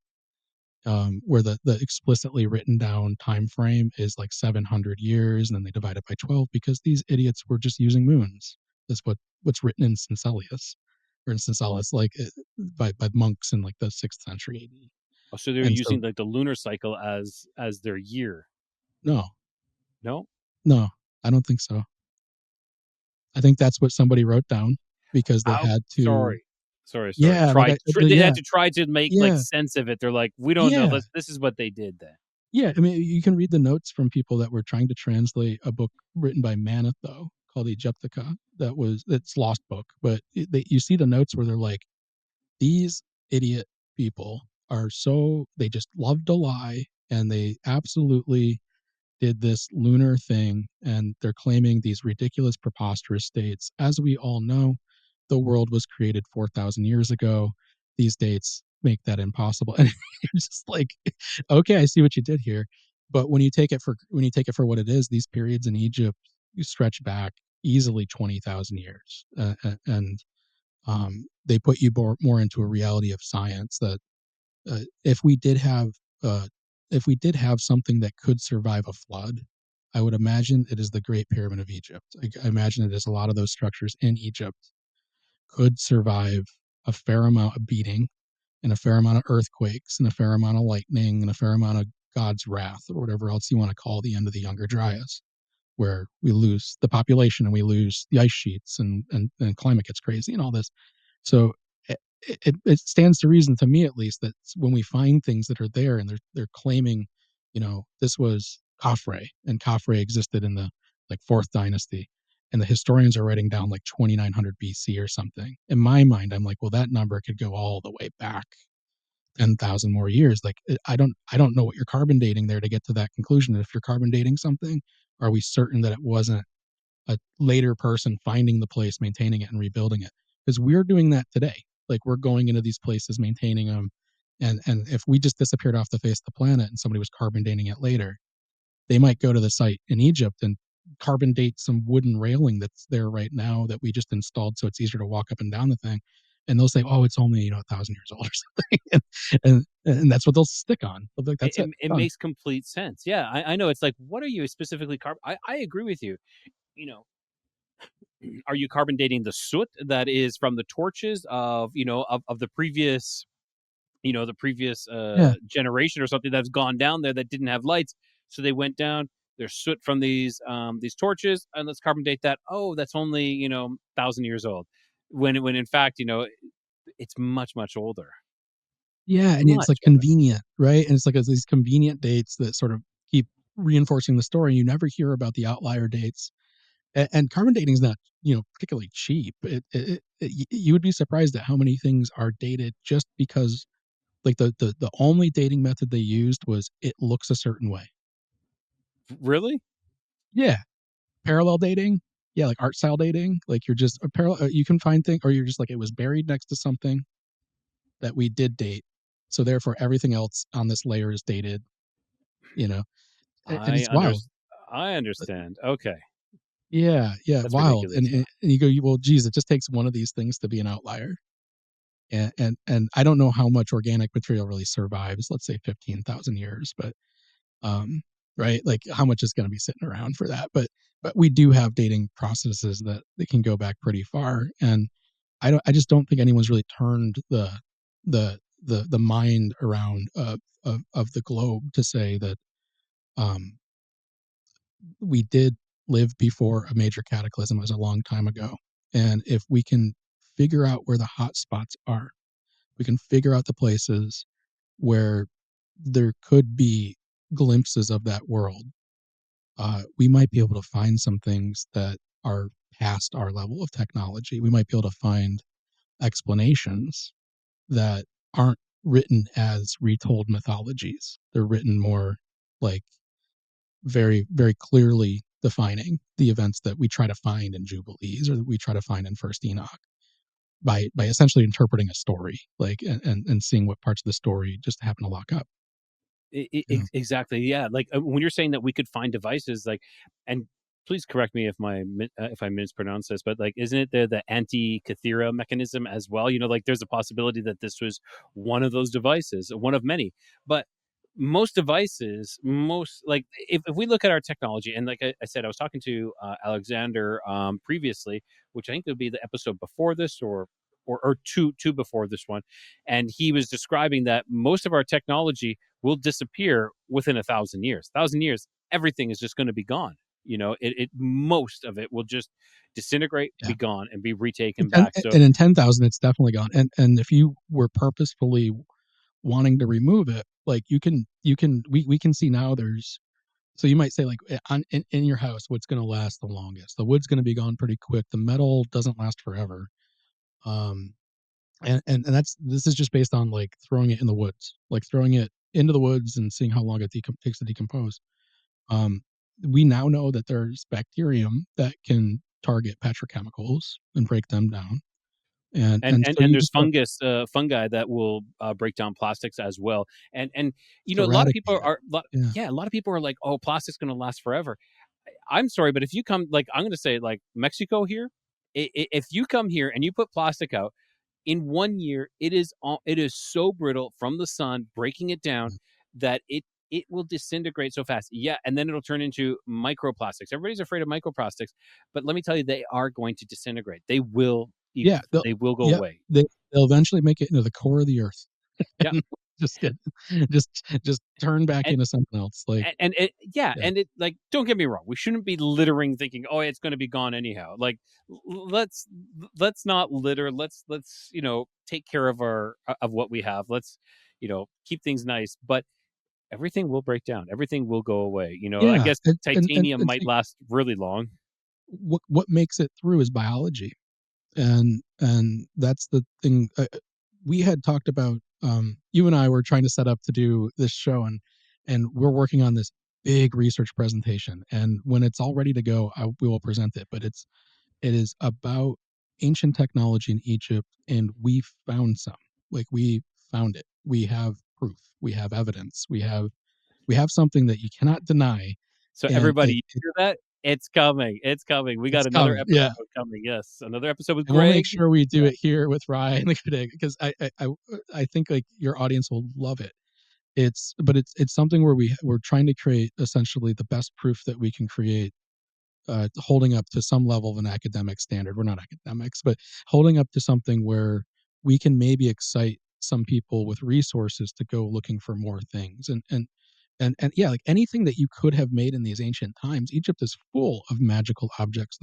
[SPEAKER 1] where the explicitly written down time frame is like 700 years, and then they divide it by 12 because these idiots were just using moons. That's what's written in Cincellus, or in Cincellus, like by monks in like the 6th century AD.
[SPEAKER 2] Oh, so they're
[SPEAKER 1] And so
[SPEAKER 2] using like the lunar cycle as their year.
[SPEAKER 1] no,
[SPEAKER 2] No?
[SPEAKER 1] no, I don't think so. I think that's what somebody wrote down because they
[SPEAKER 2] Oh,
[SPEAKER 1] had to.
[SPEAKER 2] sorry. Sorry.
[SPEAKER 1] Yeah, like
[SPEAKER 2] They had
[SPEAKER 1] yeah,
[SPEAKER 2] to try to make like
[SPEAKER 1] yeah,
[SPEAKER 2] sense of it. They're like, we don't know.
[SPEAKER 1] yeah.
[SPEAKER 2] This is what they did then.
[SPEAKER 1] Yeah, I mean, you can read the notes from people that were trying to translate a book written by Manetho called Egyptica. It's lost book, but you see the notes where they're like, these idiot people they just love to lie, and they absolutely did this lunar thing, and they're claiming these ridiculous, preposterous states. As we all know, the world was created 4,000 years ago. These dates make that impossible. And you're just like, okay, I see what you did here. But when you take it for what it is, these periods in Egypt you stretch back easily 20,000 years, and they put you more into a reality of science that uh, if we did have uh, if we did have something that could survive a flood, I would imagine it is the Great Pyramid of Egypt. I imagine it is a lot of those structures in Egypt could survive a fair amount of beating, and a fair amount of earthquakes, and a fair amount of lightning, and a fair amount of God's wrath, or whatever else you want to call the end of the Younger Dryas, where we lose the population and we lose the ice sheets, and climate gets crazy and all this. So it stands to reason, to me at least, that when we find things that are there and they're claiming, this was Khafre, and Khafre existed in the like 4th dynasty, and the historians are writing down like 2900 BC or something. In my mind, I'm like, well, that number could go all the way back 10,000 more years. Like I don't know what you're carbon dating there to get to that conclusion. And if you're carbon dating something, are we certain that it wasn't a later person finding the place, maintaining it, and rebuilding it? Because we're doing that today. Like we're going into these places, maintaining them, and if we just disappeared off the face of the planet and somebody was carbon dating it later, they might go to the site in Egypt and carbon date some wooden railing that's there right now that we just installed so it's easier to walk up and down the thing, and they'll say, oh, it's only 1,000 years old or something. And that's what they'll stick on. They'll be like,
[SPEAKER 2] It,
[SPEAKER 1] that's
[SPEAKER 2] it,
[SPEAKER 1] it,
[SPEAKER 2] it
[SPEAKER 1] done.
[SPEAKER 2] makes complete sense. Yeah, I know. It's like, what are you specifically I agree with you. You know, are you carbon dating the soot that is from the torches of of the previous the previous
[SPEAKER 1] Yeah,
[SPEAKER 2] generation or something that's gone down there that didn't have lights, so they went down. There's soot from these torches, and let's carbon date that. Oh, that's only 1,000 years old, when in fact it's much older,
[SPEAKER 1] yeah, and it's
[SPEAKER 2] much
[SPEAKER 1] like
[SPEAKER 2] older.
[SPEAKER 1] convenient, right? And it's like these convenient dates that sort of keep reinforcing the story. You never hear about the outlier dates, and carbon dating is not particularly cheap. You would be surprised at how many things are dated just because like the only dating method they used was it looks a certain way.
[SPEAKER 2] Really?
[SPEAKER 1] Yeah, parallel dating. Yeah, like art style dating. Like you're just a parallel. You can find things, or you're just like it was buried next to something that we did date, so therefore everything else on this layer is dated. You know, and
[SPEAKER 2] I
[SPEAKER 1] it's
[SPEAKER 2] under
[SPEAKER 1] wild.
[SPEAKER 2] I understand. Okay,
[SPEAKER 1] Yeah, yeah,
[SPEAKER 2] that's
[SPEAKER 1] wild. And
[SPEAKER 2] ridiculous though.
[SPEAKER 1] and you go, well, geez, it just takes one of these things to be an outlier. And I don't know how much organic material really survives. Let's say 15,000 years, but right, like how much is going to be sitting around for that? But we do have dating processes that they can go back pretty far, and I just don't think anyone's really turned the mind around of the globe to say that um we did live before a major cataclysm. It was a long time ago. And if we can figure out where the hot spots are, we can figure out the places where there could be glimpses of that world. We might be able to find some things that are past our level of technology. We might be able to find explanations that aren't written as retold mythologies. They're written more like very, very clearly defining the events that we try to find in Jubilees or that we try to find in First Enoch by essentially interpreting a story, like and seeing what parts of the story just happen to lock up. You know?
[SPEAKER 2] Exactly. Yeah. Like when you're saying that we could find devices, like, and please correct me if I mispronounce this, but like, isn't it the anti-cathera mechanism as well? Like there's a possibility that this was one of those devices, one of many. But most devices, most like if we look at our technology, and like I said, I was talking to Alexander previously, which I think would be the episode before this, or two before this one, and he was describing that most of our technology will disappear within 1,000 years. 1,000 years, everything is just going to be gone. Most of it will just disintegrate,
[SPEAKER 1] Yeah.
[SPEAKER 2] be gone, and be
[SPEAKER 1] And,
[SPEAKER 2] retaken
[SPEAKER 1] 10,
[SPEAKER 2] back. So
[SPEAKER 1] and in 10,000, it's definitely gone. And if you were purposefully wanting to remove it, like we can see now there's, so you might say like in your house, what's going to last the longest? The wood's going to be gone pretty quick. The metal doesn't last forever. Um, and this is just based on like throwing it in the woods, like throwing it into the woods and seeing how long it takes to decompose. Um, we now know that there's bacterium that can target petrochemicals and break them down, and so
[SPEAKER 2] and
[SPEAKER 1] you
[SPEAKER 2] there's
[SPEAKER 1] just start
[SPEAKER 2] fungi that will break down plastics as well. And
[SPEAKER 1] to
[SPEAKER 2] a lot of
[SPEAKER 1] eradicate
[SPEAKER 2] people
[SPEAKER 1] it. Yeah,
[SPEAKER 2] yeah, a lot of people are like, oh, plastic's going to last forever. I'm sorry, but if you come, like, I'm going to say, like, Mexico here, if you come here and you put plastic out in 1 year, it is so brittle from the sun breaking it down that it will disintegrate so fast. Yeah, and then it'll turn into microplastics. Everybody's afraid of microplastics, but let me tell you, they are going to disintegrate.
[SPEAKER 1] yeah,
[SPEAKER 2] They will go
[SPEAKER 1] yeah.
[SPEAKER 2] away.
[SPEAKER 1] They'll eventually make it into the core of the earth,
[SPEAKER 2] Yeah.
[SPEAKER 1] and just get just turn back
[SPEAKER 2] And
[SPEAKER 1] into something else. Like
[SPEAKER 2] and it, yeah,
[SPEAKER 1] yeah,
[SPEAKER 2] and it, like, don't get me wrong, we shouldn't be littering thinking, oh, it's going to be gone anyhow. Like, let's not litter. Let's take care of our of what we have. Let's keep things nice, but everything will break down. Everything will go away. I
[SPEAKER 1] yeah,
[SPEAKER 2] guess titanium
[SPEAKER 1] and
[SPEAKER 2] might
[SPEAKER 1] see,
[SPEAKER 2] last really long.
[SPEAKER 1] what makes it through is biology, and that's the thing. We had talked about you and I were trying to set up to do this show, and we're working on this big research presentation, and when it's all ready to go we will present it, but it is about ancient technology in Egypt, and we found some, like we found it, we have proof, we have evidence, we have something that you cannot deny.
[SPEAKER 2] So
[SPEAKER 1] And
[SPEAKER 2] everybody, you hear that? It's coming. It's coming. We got
[SPEAKER 1] It's
[SPEAKER 2] another
[SPEAKER 1] coming. Yeah.
[SPEAKER 2] episode coming. Yes, another episode with
[SPEAKER 1] And we'll make
[SPEAKER 2] Greg.
[SPEAKER 1] sure we do
[SPEAKER 2] Yeah.
[SPEAKER 1] it here with Rye and the Codega because I think like your audience will love it. It's something where we're trying to create essentially the best proof that we can create, holding up to some level of an academic standard. We're not academics, but holding up to something where we can maybe excite some people with resources to go looking for more things. And yeah, like anything that you could have made in these ancient times, Egypt is full of magical objects.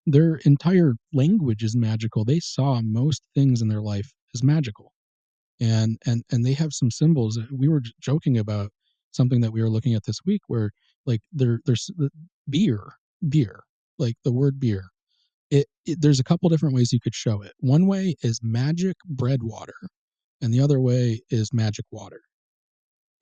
[SPEAKER 1] Their entire language is magical. They saw most things in their life as magical, and they have some symbols. We were joking about something that we were looking at this week, where like there's beer, beer, like the word beer. There's a couple different ways you could show it. One way is magic bread water, and the other way is magic water.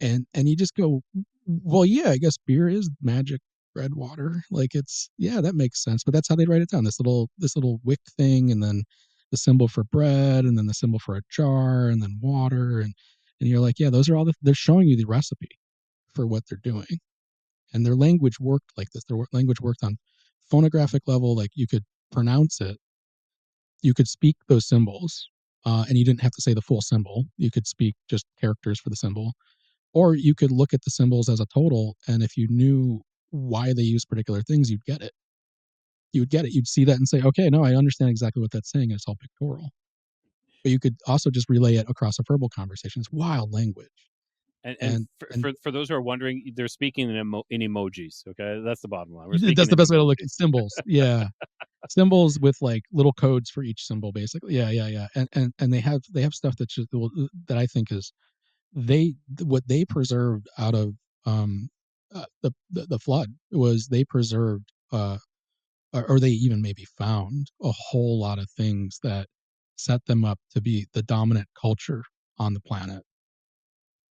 [SPEAKER 1] And you just go, well, yeah, I guess beer is magic bread water. Like it's, yeah, that makes sense. But that's how they write it down. This little wick thing, and then the symbol for bread, and then the symbol for a jar, and then water, and you're like, yeah, those are all they're showing you the recipe for what they're doing. And their language worked like this. Their language worked on phonographic level, like you could pronounce it, you could speak those symbols, and you didn't have to say the full symbol. You could speak just characters for the symbol, or you could look at the symbols as a total, and if you knew why they use particular things, you'd get it. You would get it. You'd see that and say, okay, no, I understand exactly what that's saying. It's all pictorial. But you could also just relay it across a verbal conversation. It's wild language.
[SPEAKER 2] And
[SPEAKER 1] And
[SPEAKER 2] for those who are wondering, they're speaking in emojis. Okay, that's the bottom line. We're speaking
[SPEAKER 1] that's the
[SPEAKER 2] in
[SPEAKER 1] best way to look at
[SPEAKER 2] emojis.
[SPEAKER 1] symbols. Yeah. Symbols with like little codes for each symbol, basically. Yeah, yeah, yeah. And they have stuff that just that I think is what they preserved out of the flood was they preserved, or they even maybe found a whole lot of things that set them up to be the dominant culture on the planet.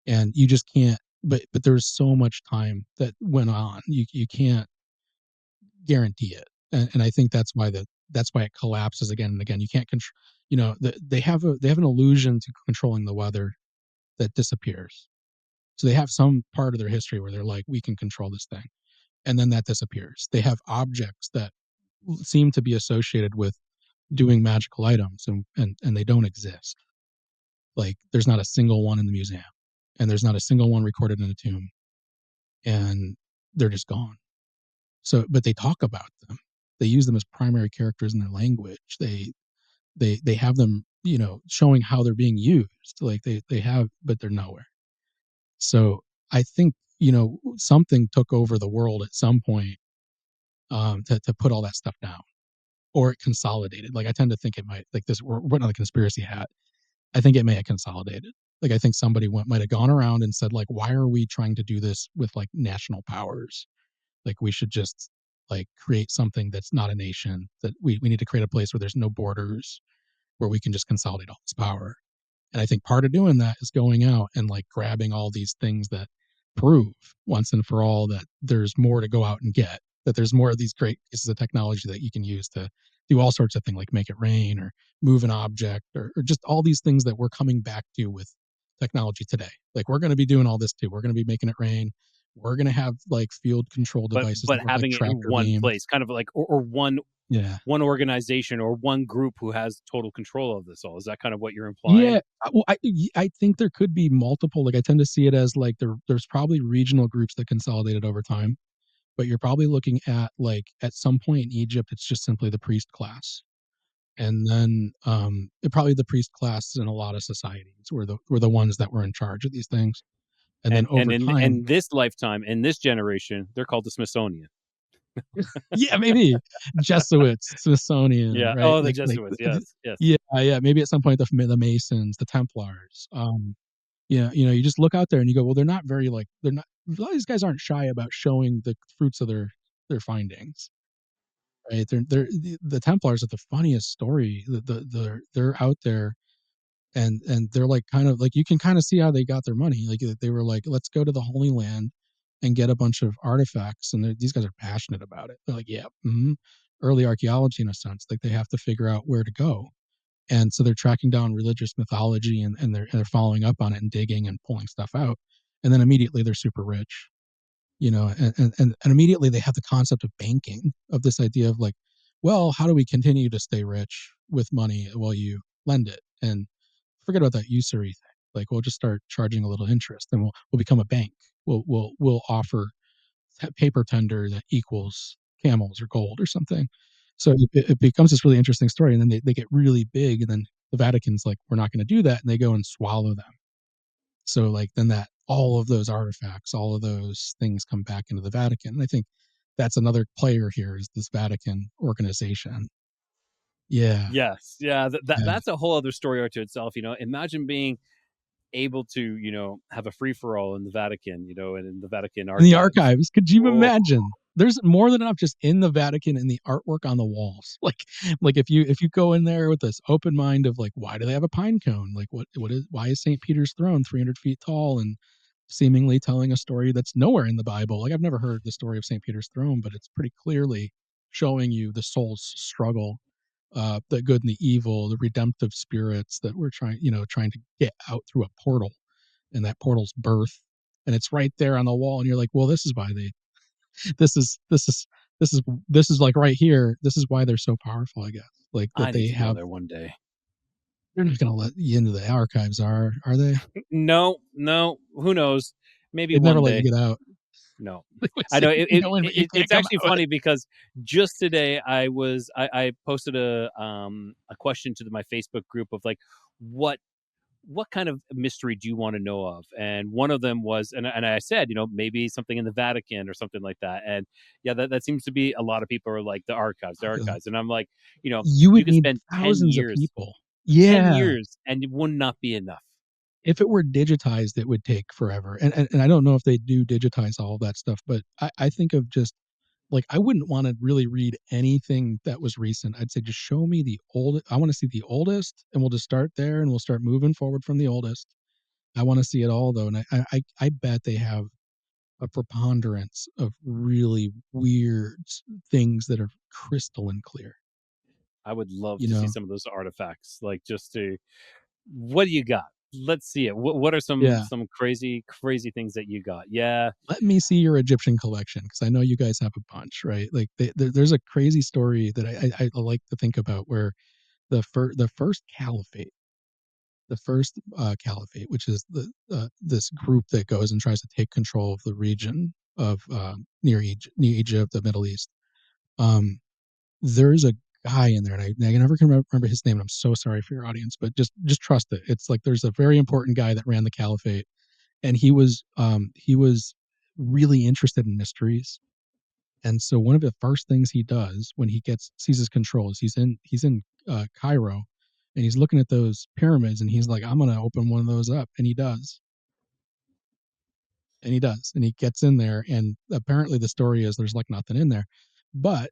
[SPEAKER 1] And you just can't, but there's so much time that went on, you can't guarantee it. And I think that's why it collapses again and again. You can't control, they have an illusion to controlling the weather that disappears. So they have some part of their history where they're like, we can control this thing, and then that disappears. They have objects that seem to be associated with doing magical items, and they don't exist. Like there's not a single one in the museum, and there's not a single one recorded in a tomb, and they're just gone. So, but they talk about them. They use them as primary characters in their language. They have them, showing how they're being used. Like they have, but they're nowhere. So I think, something took over the world at some point, to put all that stuff down, or it consolidated. Like I tend to think it might, like this, we're putting on the conspiracy hat. I think it may have consolidated. Like I think somebody might have gone around and said, like, why are we trying to do this with like national powers? Like we should just like create something that's not a nation, that we need to create a place where there's no borders, where we can just consolidate all this power. And I think part of doing that is going out and like grabbing all these things that prove once and for all that there's more to go out and get, that there's more of these great pieces of technology that you can use to do all sorts of things, like make it rain or move an object, or just all these things that we're coming back to with technology today. Like we're going to be doing all this too. We're going to be making it rain. We're going to have like field control devices
[SPEAKER 2] But
[SPEAKER 1] that look like
[SPEAKER 2] having it in
[SPEAKER 1] tractor
[SPEAKER 2] one
[SPEAKER 1] beams.
[SPEAKER 2] place, kind of like, or
[SPEAKER 1] Yeah.
[SPEAKER 2] one organization or one group who has total control of this all. Is that kind of what you're
[SPEAKER 1] Yeah,
[SPEAKER 2] implying?
[SPEAKER 1] well, I think there could be multiple. Like I tend to see it as like there's probably regional groups that consolidated over time, but you're probably looking at like at some point in Egypt, it's just simply the priest class, and then it probably the priest class in a lot of societies were the ones that were in charge of these things, and then
[SPEAKER 2] And
[SPEAKER 1] over time,
[SPEAKER 2] in this lifetime, in this generation, they're called the Smithsonian.
[SPEAKER 1] yeah, maybe Jesuits, Smithsonian,
[SPEAKER 2] Yeah.
[SPEAKER 1] right?
[SPEAKER 2] Oh, the
[SPEAKER 1] Like
[SPEAKER 2] Jesuits. Yes. Yes.
[SPEAKER 1] yeah, yeah, maybe at some point the Masons, the Templars. Yeah, you just look out there and you go, well, they're not very like they're not. A lot of these guys aren't shy about showing the fruits of their findings, right? The Templars are the funniest story. They're out there, and they're like kind of like you can kind of see how they got their money. Like they were like, let's go to the Holy Land and get a bunch of artifacts, and these guys are passionate about it. They're like, yeah, early archaeology in a sense. Like they have to figure out where to go, and so they're tracking down religious mythology, and they're following up on it and digging and pulling stuff out, and then immediately they're super rich. and immediately they have the concept of banking, of this idea of like, well, how do we continue to stay rich with money while you lend it? And forget about that usury thing. Like, we'll just start charging a little interest, and we'll become a bank. We'll offer paper tender that equals camels or gold or something. So it becomes this really interesting story, and then they get really big, and then the Vatican's like, we're not going to do that, and they go and swallow them. So like then that all of those artifacts, all of those things come back into the Vatican. And I think that's another player here, is this Vatican organization. Yeah,
[SPEAKER 2] Yes, yeah,
[SPEAKER 1] yeah.
[SPEAKER 2] that's a whole other story unto itself. Imagine being able to, have a free for all in the Vatican, and in the Vatican
[SPEAKER 1] In the
[SPEAKER 2] archives.
[SPEAKER 1] archives, could you
[SPEAKER 2] Oh,
[SPEAKER 1] imagine? There's more than enough just in the Vatican and the artwork on the walls. Like if you go in there with this open mind of like, why do they have a pine cone? Like why is St. Peter's throne 300 feet tall and seemingly telling a story that's nowhere in the Bible? Like, I've never heard the story of St. Peter's throne, but it's pretty clearly showing you the soul's struggle, the good and the evil, the redemptive spirits that we're trying to get out through a portal, and that portal's birth, and it's right there on the wall, and you're like, well, this is why they this is this is this is like right here, this is why they're so powerful, I guess. Like that
[SPEAKER 2] I need
[SPEAKER 1] they
[SPEAKER 2] to go
[SPEAKER 1] have,
[SPEAKER 2] there one day.
[SPEAKER 1] they're not going to let you into the archives, are they?
[SPEAKER 2] No, no, who knows? Maybe
[SPEAKER 1] They'd never
[SPEAKER 2] one
[SPEAKER 1] let you
[SPEAKER 2] day.
[SPEAKER 1] get out.
[SPEAKER 2] No,
[SPEAKER 1] They would
[SPEAKER 2] I
[SPEAKER 1] say
[SPEAKER 2] know
[SPEAKER 1] you can go in, but you can't
[SPEAKER 2] it's
[SPEAKER 1] come
[SPEAKER 2] actually
[SPEAKER 1] out.
[SPEAKER 2] funny because just today I posted a question to my Facebook group of like, what kind of mystery do you want to know of? And one of them was, and I said, maybe something in the Vatican or something like that. And yeah, that seems to be, a lot of people are like, the archives. And I'm like,
[SPEAKER 1] You
[SPEAKER 2] you
[SPEAKER 1] would
[SPEAKER 2] could
[SPEAKER 1] need
[SPEAKER 2] spend
[SPEAKER 1] thousands of people.
[SPEAKER 2] 10
[SPEAKER 1] Yeah.
[SPEAKER 2] years and it would not be enough.
[SPEAKER 1] If it were digitized, it would take forever. And I don't know if they do digitize all of that stuff, but I think of just like, I wouldn't want to really read anything that was recent. I'd say just show me the old. I want to see the oldest, and we'll just start there, and we'll start moving forward from the oldest. I want to see it all though, and I bet they have a preponderance of really weird things that are crystalline clear.
[SPEAKER 2] I would love
[SPEAKER 1] You
[SPEAKER 2] to see
[SPEAKER 1] know?
[SPEAKER 2] some of those artifacts, like just to, what do you got? Let's see it. What are
[SPEAKER 1] Yeah.
[SPEAKER 2] some crazy things that you got? Yeah,
[SPEAKER 1] Let me see your Egyptian collection, because I know you guys have a bunch, right? Like there's a crazy story that I like to think about, where the first caliphate, which is this group that goes and tries to take control of the region of near Egypt, the Middle East. Um, there's a guy in there, and I never can remember his name. And I'm so sorry for your audience, but just trust it. It's like there's a very important guy that ran the caliphate, and he was really interested in mysteries. And so one of the first things he does when he gets seizes control is he's in Cairo, and he's looking at those pyramids, and he's like, I'm gonna open one of those up, and he does, and he gets in there, and apparently the story is there's like nothing in there, but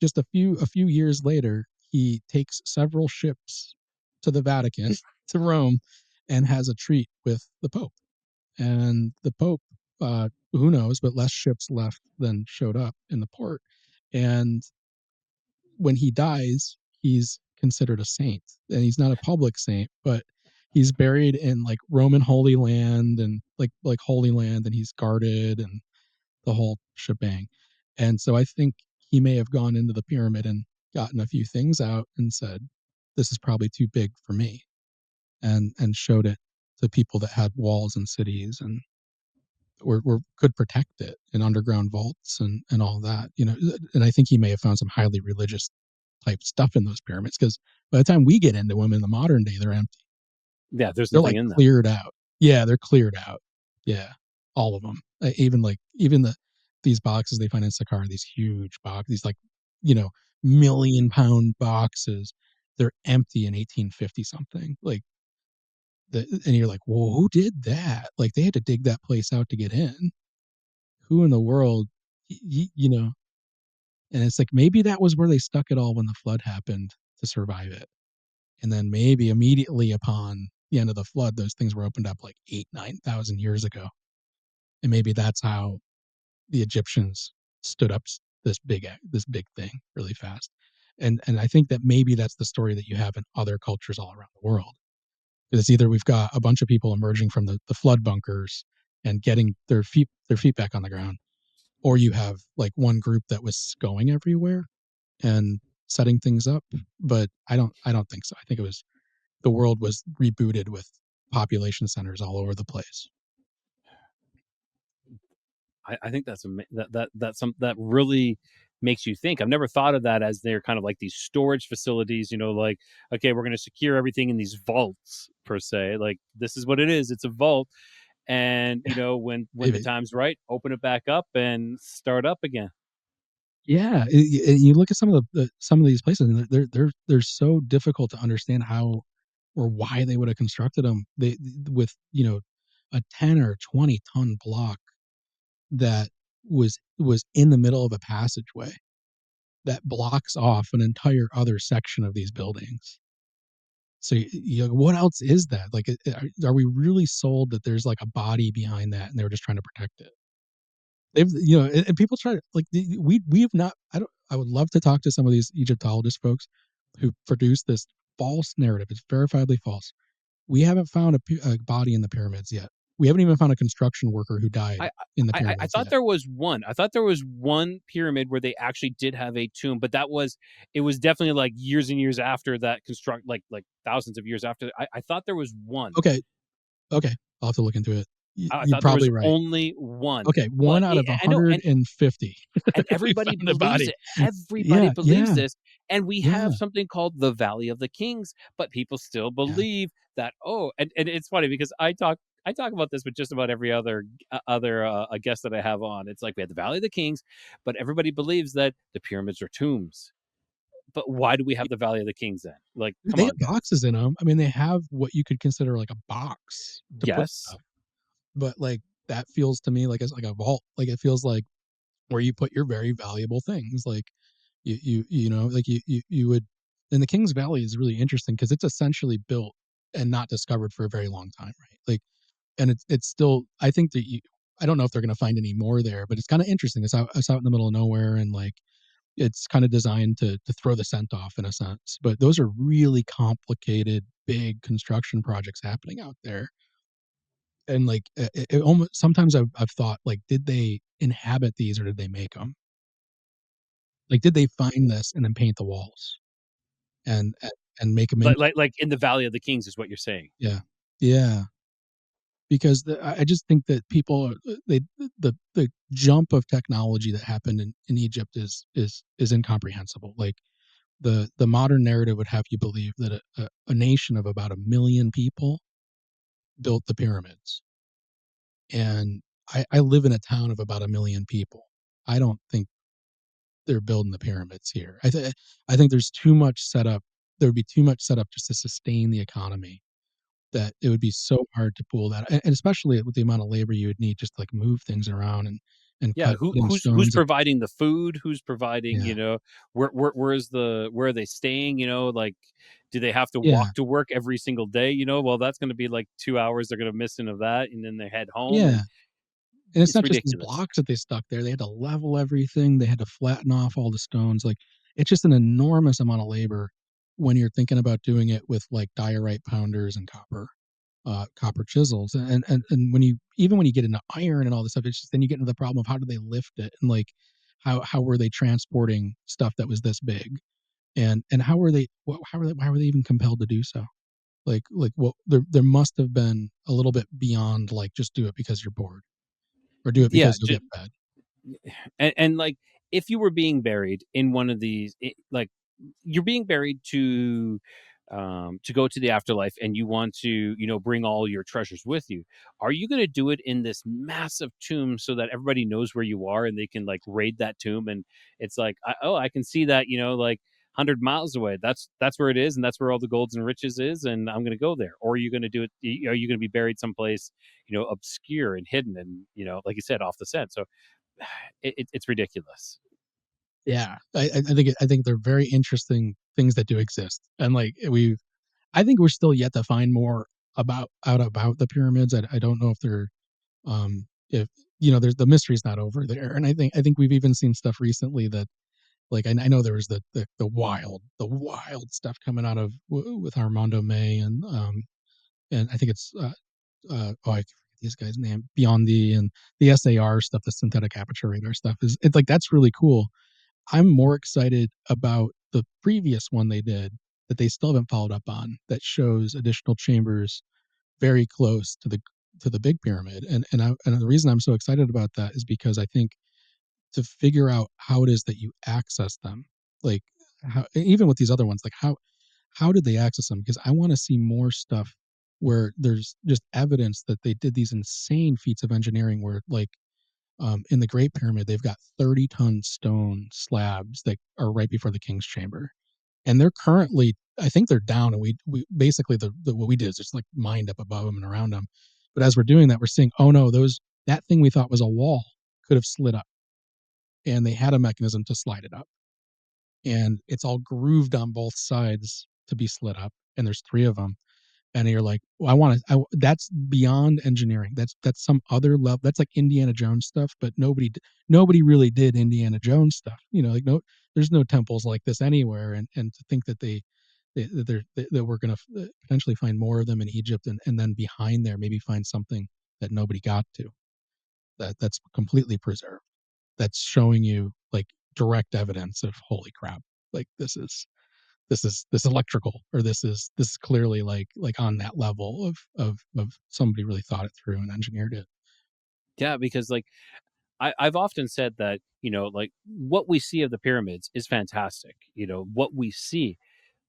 [SPEAKER 1] just a few years later, he takes several ships to the Vatican, to Rome, and has a treat with the Pope. And the Pope, who knows, but less ships left than showed up in the port. And when he dies, he's considered a saint, and he's not a public saint, but he's buried in like Roman Holy Land, and like Holy Land, and he's guarded, and the whole shebang. And so I think he may have gone into the pyramid and gotten a few things out and said, "This is probably too big for me," and showed it to people that had walls and cities, and or could protect it in underground vaults and all that. And I think he may have found some highly religious type stuff in those pyramids, because by the time we get into them in the modern day, they're empty.
[SPEAKER 2] yeah. There's
[SPEAKER 1] They're
[SPEAKER 2] nothing
[SPEAKER 1] like
[SPEAKER 2] in them.
[SPEAKER 1] cleared out. Yeah, they're cleared out. Yeah, all of them. Even these boxes they find in Saqqara, these huge boxes, these like, you know, million-pound boxes. They're empty in 1850 something. Like, and you're like, well, who did that? Like, they had to dig that place out to get in. Who in the world, you know? And it's like, maybe that was where they stuck it all when the flood happened, to survive it. And then maybe immediately upon the end of the flood, those things were opened up like 8,000 to 9,000 years ago. And maybe that's how the Egyptians stood up this big thing really fast. And I think that maybe that's the story that you have in other cultures all around the world. It's either we've got a bunch of people emerging from the flood bunkers, and getting their feet back on the ground, or you have like one group that was going everywhere and setting things up. But I don't think so. I think it was the world was rebooted with population centers all over the place.
[SPEAKER 2] I think that really makes you think. I've never thought of that as they're kind of like these storage facilities, like, okay, we're going to secure everything in these vaults per se. Like, this is what it is. It's a vault. And, when the
[SPEAKER 1] Maybe.
[SPEAKER 2] time's right, open it back up and start up again.
[SPEAKER 1] Yeah, you look at some of these places, and they're so difficult to understand how or why they would have constructed them. They with a 10 or 20 ton block that was in the middle of a passageway that blocks off an entire other section of these buildings. So what else is that? Like, are we really sold that there's like a body behind that, and they were just trying to protect it? They've and people try to like we have not. I would love to talk to some of these Egyptologist folks who produce this false narrative. It's verifiably false. We haven't found a body in the pyramids yet. We haven't even found a construction worker who died
[SPEAKER 2] I,
[SPEAKER 1] in the
[SPEAKER 2] I
[SPEAKER 1] pyramids
[SPEAKER 2] thought
[SPEAKER 1] yet.
[SPEAKER 2] there was one. I thought there was one pyramid where they actually did have a tomb, but it was definitely like years and years after that like thousands of years after. I thought there was one.
[SPEAKER 1] Okay, okay, I'll have to look into it.
[SPEAKER 2] I
[SPEAKER 1] You're
[SPEAKER 2] thought there was
[SPEAKER 1] probably right.
[SPEAKER 2] only one,
[SPEAKER 1] Okay,
[SPEAKER 2] but
[SPEAKER 1] one out of
[SPEAKER 2] I know,
[SPEAKER 1] 150.
[SPEAKER 2] and
[SPEAKER 1] We
[SPEAKER 2] everybody
[SPEAKER 1] found a
[SPEAKER 2] believes
[SPEAKER 1] body.
[SPEAKER 2] it. Everybody
[SPEAKER 1] Yeah,
[SPEAKER 2] believes
[SPEAKER 1] yeah,
[SPEAKER 2] this, and we have
[SPEAKER 1] yeah,
[SPEAKER 2] something called the Valley of the Kings, but people still
[SPEAKER 1] yeah.
[SPEAKER 2] believe that. Oh, and it's funny because I talk about this with just about every other a guest that I have on. It's like we had the Valley of the Kings, but everybody believes that the pyramids are tombs. But why do we have the Valley of the Kings then? Like, come
[SPEAKER 1] They have
[SPEAKER 2] on, guys.
[SPEAKER 1] boxes in them. I mean, they have what you could consider like a box to put
[SPEAKER 2] Yes.
[SPEAKER 1] stuff, but like that feels to me like it's like a vault. Like it feels like where you put your very valuable things. Like like you would. And the Kings Valley is really interesting because it's essentially built and not discovered for a very long time, right? Like, and it's still. I think that I don't know if they're going to find any more there, but it's kind of interesting. It's out in the middle of nowhere, and like it's kind of designed to throw the scent off in a sense. But those are really complicated, big construction projects happening out there. And like it almost sometimes I've thought like, did they inhabit these or did they make them? Like, did they find this and then paint the walls and and make them into
[SPEAKER 2] Like in the Valley of the Kings is what you're saying.
[SPEAKER 1] yeah, yeah. Because I just think that people they the jump of technology that happened in Egypt is incomprehensible. Like the modern narrative would have you believe that a nation of about 1 million people built the pyramids, and I live in a town of about 1 million people. I don't think they're building the pyramids here. I think there's too much set up. There would be too much set up just to sustain the economy that it would be so hard to pull that, and especially with the amount of labor you would need just to like move things around and
[SPEAKER 2] Yeah,
[SPEAKER 1] cutting
[SPEAKER 2] who's
[SPEAKER 1] stones.
[SPEAKER 2] providing the food? Who's providing,
[SPEAKER 1] Yeah,
[SPEAKER 2] where are they staying? Like, do they have to
[SPEAKER 1] yeah,
[SPEAKER 2] walk to work every single day? Well, that's going to be like 2 hours they're going to miss into that, and then they head home,
[SPEAKER 1] yeah.
[SPEAKER 2] and
[SPEAKER 1] And it's
[SPEAKER 2] it's
[SPEAKER 1] not just these
[SPEAKER 2] ridiculous.
[SPEAKER 1] blocks that they stuck there. They had to level everything. They had to flatten off all the stones. Like it's just an enormous amount of labor when you're thinking about doing it with like diorite pounders and copper chisels. And when you get into iron and all this stuff, it's just then you get into the problem of how do they lift it and like how were they transporting stuff that was this big and how were they why were they even compelled to do so? Like well there must have been a little bit beyond like just do it because you're bored or do it
[SPEAKER 2] Yeah,
[SPEAKER 1] because you'll get fed.
[SPEAKER 2] and like if you were being buried in one of these like you're being buried to go to the afterlife and you want to bring all your treasures with you, are you going to do it in this massive tomb so that everybody knows where you are and they can like raid that tomb, and it's like I can see that, like 100 miles away, that's where it is, and that's where all the golds and riches is, and I'm going to go there? Or are you going to do it, are you going to be buried someplace obscure and hidden and like you said, off the scent? So it's ridiculous.
[SPEAKER 1] Yeah, I think they're very interesting things that do exist, and like I think we're still yet to find more about the pyramids. I don't know if they're if there's the mystery's not over there, and I think we've even seen stuff recently that like I know there was the wild stuff coming out of with Armando May and I think it's oh I forget these guys' name, Beyond and the SAR stuff, the synthetic aperture radar stuff is it's like that's really cool. I'm more excited about the previous one they did that they still haven't followed up on that shows additional chambers very close to the big pyramid. And the reason I'm so excited about that is because I think to figure out how it is that you access them, like how even with these other ones, like how did they access them? Because I want to see more stuff where there's just evidence that they did these insane feats of engineering where like in the Great Pyramid, they've got 30-ton stone slabs that are right before the king's chamber. And they're currently, I think they're down. And we basically, what we did is just like mined up above them and around them. But as we're doing that, we're seeing, oh no, that thing we thought was a wall could have slid up. And they had a mechanism to slide it up. And it's all grooved on both sides to be slid up. And there's three of them, and you're like, well, that's beyond engineering. That's some other level. That's like Indiana Jones stuff, but nobody really did Indiana Jones stuff. Like no, there's no temples like this anywhere. And to think that that we're going to potentially find more of them in Egypt, and then behind there maybe find something that nobody got to, that's completely preserved. That's showing you like direct evidence of holy crap. Like this electrical, or this is clearly like on that level of somebody really thought it through and engineered it.
[SPEAKER 2] Yeah, because like I've often said that, like what we see of the pyramids is fantastic. What we see,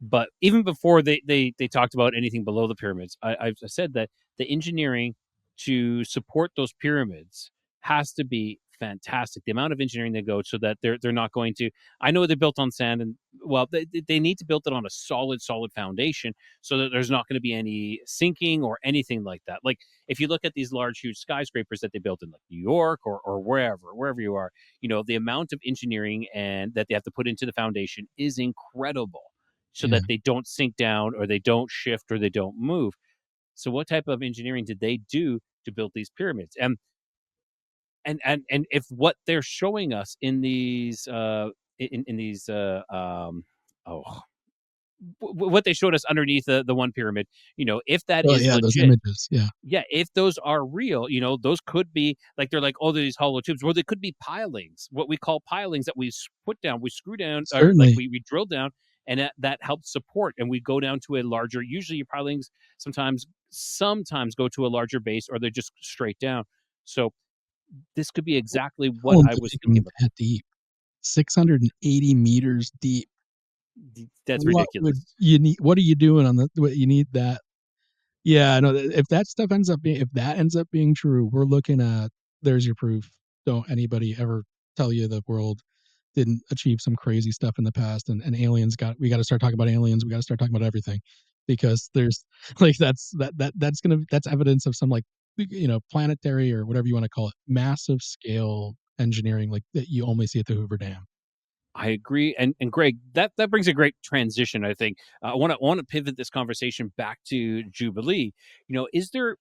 [SPEAKER 2] but even before they talked about anything below the pyramids, I've said that the engineering to support those pyramids has to be fantastic. The amount of engineering they go so that they're not going to. I know they're built on sand, and well, they need to build it on a solid foundation so that there's not going to be any sinking or anything like that. Like if you look at these large, huge skyscrapers that they built in like New York or wherever you are, the amount of engineering and that they have to put into the foundation is incredible so
[SPEAKER 1] Yeah.
[SPEAKER 2] that they don't sink down or they don't shift or they don't move. So what type of engineering did they do to build these pyramids? And if what they're showing us in these in these oh what they showed us underneath the one pyramid, if that
[SPEAKER 1] Well,
[SPEAKER 2] is
[SPEAKER 1] yeah, those
[SPEAKER 2] legit,
[SPEAKER 1] images. Yeah,
[SPEAKER 2] yeah, if those are real, those could be like they're like, oh, these hollow tubes, or they could be pilings, what we call pilings that we put down, we screw down, or like
[SPEAKER 1] certainly.
[SPEAKER 2] we drill down, and that helps support, and we go down to a larger. Usually, your pilings sometimes go to a larger base, or they're just straight down. So this could be exactly
[SPEAKER 1] How
[SPEAKER 2] what
[SPEAKER 1] would
[SPEAKER 2] I
[SPEAKER 1] they
[SPEAKER 2] was
[SPEAKER 1] make
[SPEAKER 2] thinking
[SPEAKER 1] them
[SPEAKER 2] about.
[SPEAKER 1] that deep? 680 meters deep.
[SPEAKER 2] That's
[SPEAKER 1] What would
[SPEAKER 2] ridiculous.
[SPEAKER 1] you need? What are you doing on the? What you need that? Yeah, no. If that stuff ends up being true, we're looking at there's your proof. Don't anybody ever tell you the world didn't achieve some crazy stuff in the past, and aliens we got to start talking about aliens. We got to start talking about everything, because there's like that's evidence of some like planetary or whatever you want to call it, massive scale engineering like that you only see at the Hoover Dam.
[SPEAKER 2] I agree, and Greg, that brings a great transition. I think I want to pivot this conversation back to Jubilee. Is there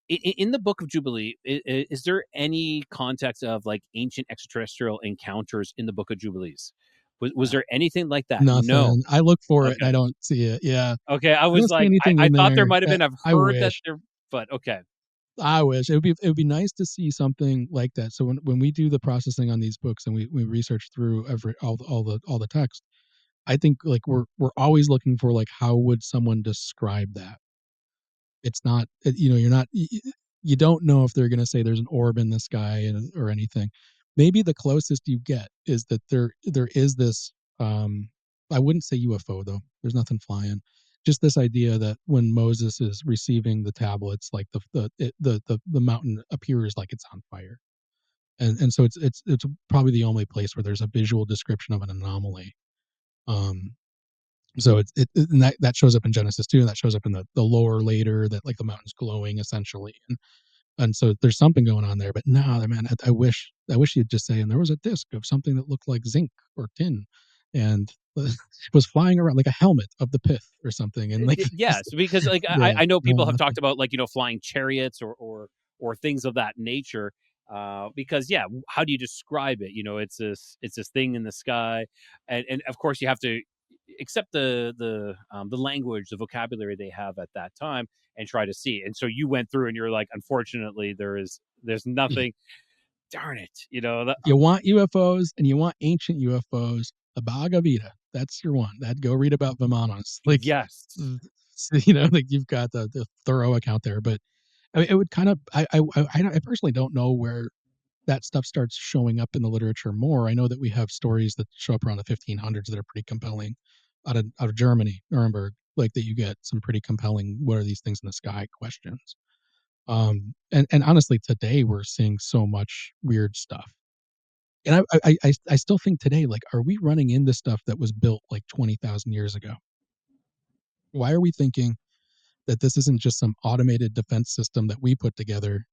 [SPEAKER 2] in the Book of Jubilee, is there any context of like ancient extraterrestrial encounters in the Book of Jubilees? Was there anything like that? No.
[SPEAKER 1] Nothing. I look for it and
[SPEAKER 2] Okay.
[SPEAKER 1] I don't see it. Yeah,
[SPEAKER 2] Okay. I
[SPEAKER 1] I
[SPEAKER 2] was
[SPEAKER 1] don't see
[SPEAKER 2] like, I,
[SPEAKER 1] anything
[SPEAKER 2] I
[SPEAKER 1] in
[SPEAKER 2] thought there
[SPEAKER 1] there.
[SPEAKER 2] might have been. I've
[SPEAKER 1] I
[SPEAKER 2] heard that
[SPEAKER 1] wish.
[SPEAKER 2] there, but okay.
[SPEAKER 1] I wish it would be nice to see something like that. So when we do the processing on these books and we research through all the text, I think like we're always looking for like how would someone describe that. It's not you're not you don't know if they're going to say there's an orb in the sky or anything. Maybe the closest you get is that there is this I wouldn't say UFO though. There's nothing flying. Just this idea that when Moses is receiving the tablets, like the mountain appears like it's on fire, and so it's probably the only place where there's a visual description of an anomaly. Um, so and that shows up in Genesis too, and that shows up in the lore later that like the mountain's glowing essentially, and so there's something going on there. But no, man, I wish you'd just say, and there was a disc of something that looked like zinc or tin, and was flying around like a helmet of the pith or something, and like
[SPEAKER 2] Yes, because like I,
[SPEAKER 1] yeah,
[SPEAKER 2] I know
[SPEAKER 1] no,
[SPEAKER 2] people have
[SPEAKER 1] nothing.
[SPEAKER 2] talked about like flying chariots or things of that nature. Because yeah, how do you describe it? It's this thing in the sky, and of course you have to. accept the language, the vocabulary they have at that time, and try to see. And so you went through, and you're like, unfortunately, there's
[SPEAKER 1] Yeah.
[SPEAKER 2] nothing. Darn it, that,
[SPEAKER 1] You want UFOs and you want ancient UFOs, the Bhagavad Gita, that's your one. That go read about Vimanas. Like,
[SPEAKER 2] yes,
[SPEAKER 1] like you've got the thorough account there. But I mean, it would kind of I personally don't know where that stuff starts showing up in the literature more. I know that we have stories that show up around the 1500s that are pretty compelling out of Germany, Nuremberg, like that you get some pretty compelling what are these things in the sky questions. And honestly, today we're seeing so much weird stuff. And I still think today, like, are we running into stuff that was built like 20,000 years ago? Why are we thinking that this isn't just some automated defense system that we put together,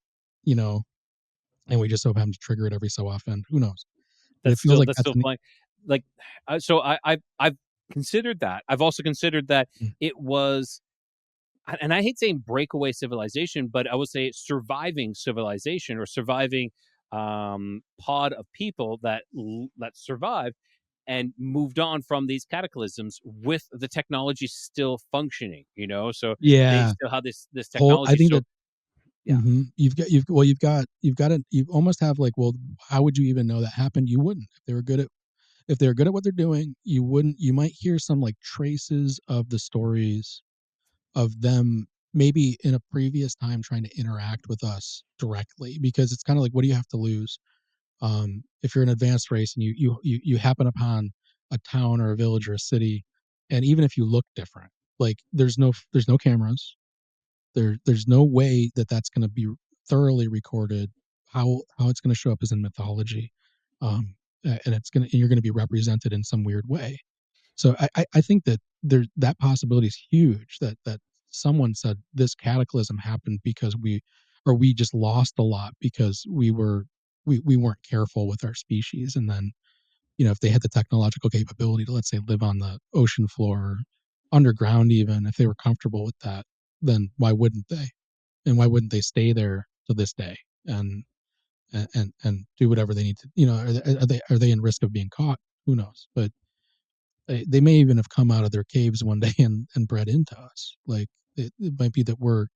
[SPEAKER 1] you know, and we just so happen to trigger it every so often? Who knows? But it feels like
[SPEAKER 2] that's
[SPEAKER 1] that's
[SPEAKER 2] still fine. Like, so I've considered that. I've also considered that
[SPEAKER 1] mm,
[SPEAKER 2] it was, and I hate saying breakaway civilization, but I would say surviving civilization, or surviving pod of people that survived and moved on from these cataclysms with the technology still functioning. So they
[SPEAKER 1] yeah.
[SPEAKER 2] still have this
[SPEAKER 1] Whole I
[SPEAKER 2] technology.
[SPEAKER 1] think
[SPEAKER 2] So
[SPEAKER 1] that
[SPEAKER 2] yeah,
[SPEAKER 1] you almost have like, well, how would you even know that happened? You wouldn't. If they're good at what they're doing, you wouldn't. You might hear some like traces of the stories of them maybe in a previous time trying to interact with us directly, because it's kind of like, what do you have to lose? If you're an advanced race and you happen upon a town or a village or a city, and even if you look different, like there's no cameras, there's no way that that's going to be thoroughly recorded. How it's going to show up is in mythology, and you're going to be represented in some weird way. So I think that that possibility is huge, that someone said this cataclysm happened because we just lost a lot because we weren't careful with our species. And then, if they had the technological capability to, let's say, live on the ocean floor or underground, even if they were comfortable with that, then why wouldn't they? And why wouldn't they stay there to this day and and do whatever they need to? Are they in risk of being caught? Who knows? But they may even have come out of their caves one day and bred into us. Like, it might be that we're,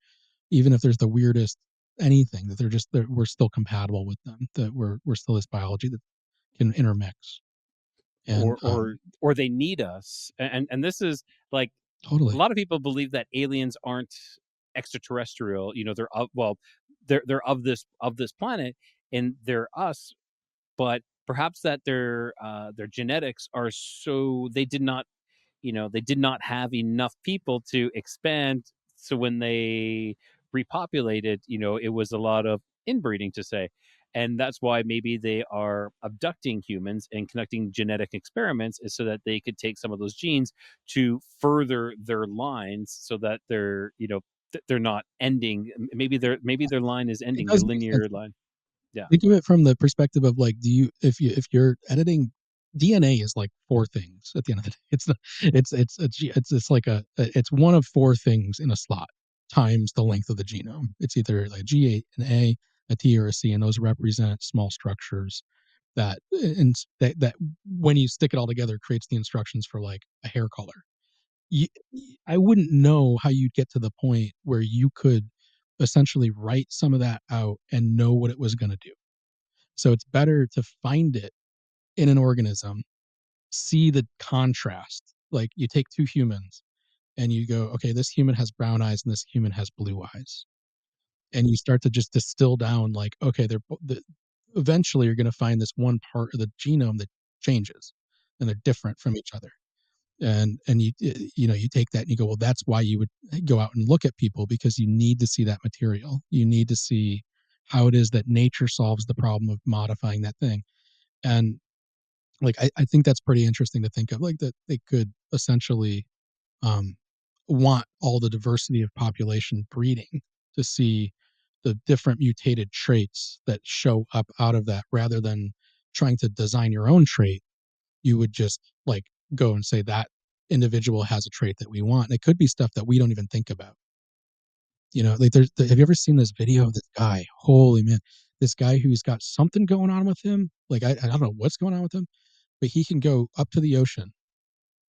[SPEAKER 1] even if there's the weirdest anything, that we're still compatible with them, that we're still this biology that can intermix. And
[SPEAKER 2] or or or they need us. And this is like, a
[SPEAKER 1] totally.
[SPEAKER 2] lot of people believe that aliens aren't extraterrestrial. They're of, well, they're of this planet, and they're us. But perhaps that their genetics are, so they did not have enough people to expand. So when they repopulated, it was a lot of inbreeding, to say. And that's why maybe they are abducting humans and conducting genetic experiments, is so that they could take some of those genes to further their lines, so that they're not ending. Maybe their line is
[SPEAKER 1] It
[SPEAKER 2] ending, their
[SPEAKER 1] does make sense.
[SPEAKER 2] linear line. Yeah.
[SPEAKER 1] Think of it from the perspective of, like, do you if you're editing DNA, is like four things at the end of the day. It's like it's one of four things in a slot times the length of the genome. It's either like G, an a T, or a C, and those represent small structures that when you stick it all together creates the instructions for like a hair color. you, I wouldn't know how you'd get to the point where you could essentially write some of that out and know what it was going to do. So it's better to find it in an organism, see the contrast. Like, you take two humans and you go, okay, this human has brown eyes and this human has blue eyes. And you start to just distill down, like, okay, eventually you're going to find this one part of the genome that changes and they're different from each other. And you take that and you go, well, that's why you would go out and look at people, because you need to see that material. You need to see how it is that nature solves the problem of modifying that thing. And like, I think that's pretty interesting to think of, like, that they could essentially um want all the diversity of population breeding to see the different mutated traits that show up out of that, rather than trying to design your own trait. You would just, like, go and say that individual has a trait that we want. And it could be stuff that we don't even think about. Like, have you ever seen this video of this guy? Holy man, this guy who's got something going on with him. Like, I don't know what's going on with him, but he can go up to the ocean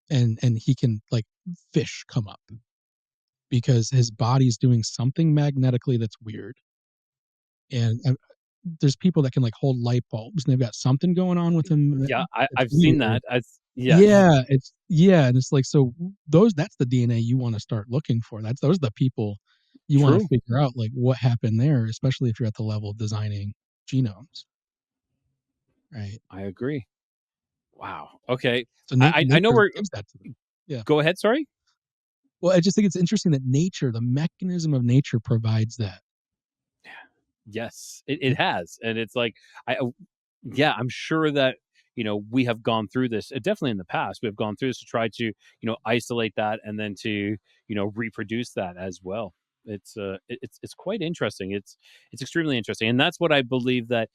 [SPEAKER 1] and he can like fish come up because his body's doing something magnetically that's weird. And there's people that can like hold light bulbs and they've got something going on with them
[SPEAKER 2] Yeah,
[SPEAKER 1] that's
[SPEAKER 2] I've seen
[SPEAKER 1] weird.
[SPEAKER 2] that. Yes,
[SPEAKER 1] Yeah, and it's like, so that's the DNA you want to start looking for. Those are the people you want to
[SPEAKER 2] true.
[SPEAKER 1] figure out like what happened there, especially if you're at the level of designing genomes, right?
[SPEAKER 2] I agree. Wow. Okay.
[SPEAKER 1] So
[SPEAKER 2] I know
[SPEAKER 1] nature
[SPEAKER 2] we're.
[SPEAKER 1] gives that to them. Yeah.
[SPEAKER 2] Go ahead. Sorry.
[SPEAKER 1] Well, I just think it's interesting that nature, the mechanism of nature, provides that.
[SPEAKER 2] Yes, it has, and it's like I. Yeah, I'm sure that we have gone through this. Definitely in the past, we have gone through this to try to isolate that and then to reproduce that as well. It's quite interesting. It's extremely interesting, and that's what I believe that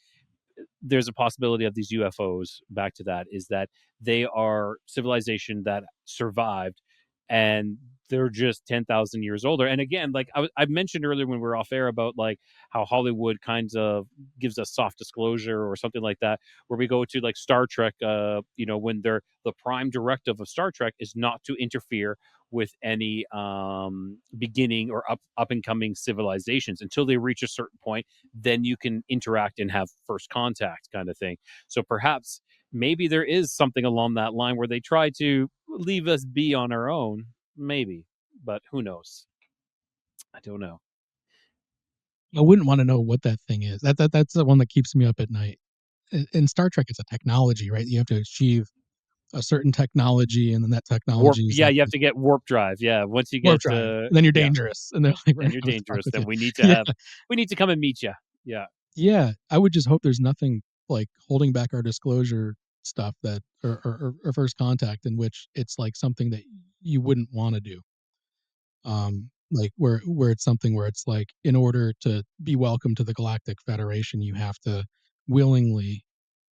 [SPEAKER 2] there's a possibility of these UFOs. Back to that is that they are civilization that survived, and they're just 10,000 years older. And again, like I mentioned earlier when we were off air about like how Hollywood kinds of gives us soft disclosure or something like that, where we go to like Star Trek, when they're the prime directive of Star Trek is not to interfere with any beginning or up and coming civilizations until they reach a certain point. Then you can interact and have first contact kind of thing. So perhaps maybe there is something along that line where they try to leave us be on our own, maybe, but who knows? I don't know.
[SPEAKER 1] I wouldn't want to know what that thing is. That's the one that keeps me up at night. In Star Trek, it's a technology, right? You have to achieve a certain technology, and then that
[SPEAKER 2] Warp,
[SPEAKER 1] technology is
[SPEAKER 2] yeah,
[SPEAKER 1] like
[SPEAKER 2] you have
[SPEAKER 1] this
[SPEAKER 2] to get warp drive. Yeah, once you
[SPEAKER 1] warp
[SPEAKER 2] get
[SPEAKER 1] drive, and then you're
[SPEAKER 2] yeah,
[SPEAKER 1] dangerous, and they're like, "We're
[SPEAKER 2] then
[SPEAKER 1] not
[SPEAKER 2] you're
[SPEAKER 1] gonna fuck
[SPEAKER 2] dangerous.
[SPEAKER 1] with you."
[SPEAKER 2] Then we need to
[SPEAKER 1] Yeah,
[SPEAKER 2] come and meet you. Yeah.
[SPEAKER 1] yeah. I would just hope there's nothing like holding back our disclosure stuff that or first contact in which it's like something that you wouldn't want to do. Like where it's something where it's like in order to be welcome to the Galactic Federation, you have to willingly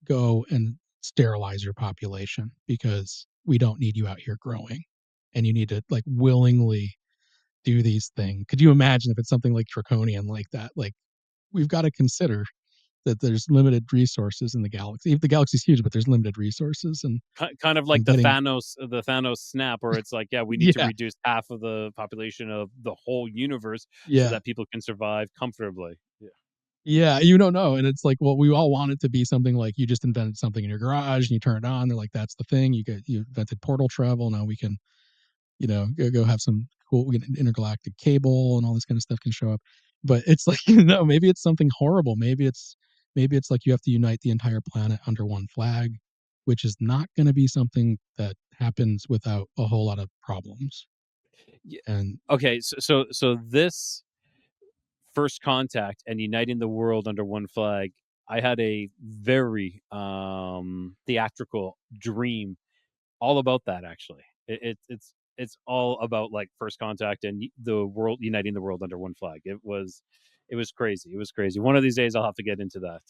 [SPEAKER 1] go and sterilize your population because we don't need you out here growing, and you need to like willingly do these things. Could you imagine if it's something like draconian like that? Like we've got to consider that there's limited resources in the galaxy. The galaxy's huge, but there's limited resources,
[SPEAKER 2] Kind of like
[SPEAKER 1] and getting
[SPEAKER 2] The Thanos snap, where it's like, yeah, we need to
[SPEAKER 1] yeah,
[SPEAKER 2] reduce half of the population of the whole universe so
[SPEAKER 1] yeah,
[SPEAKER 2] that people can survive comfortably. Yeah.
[SPEAKER 1] yeah. You don't know, and it's like, well, we all want it to be something like you just invented something in your garage and you turn it on. They're like, that's the thing. You invented portal travel. Now we can go have some cool we get an intergalactic cable and all this kind of stuff can show up. But it's like, no, maybe it's something horrible. Maybe it's like you have to unite the entire planet under one flag, which is not going to be something that happens without a whole lot of problems.
[SPEAKER 2] Yeah.
[SPEAKER 1] And
[SPEAKER 2] Okay, so this first contact and uniting the world under one flag, I had a very theatrical dream all about that. Actually, it's all about like first contact and the world uniting the world under one flag. It was crazy. It was crazy. One of these days, I'll have to get into that.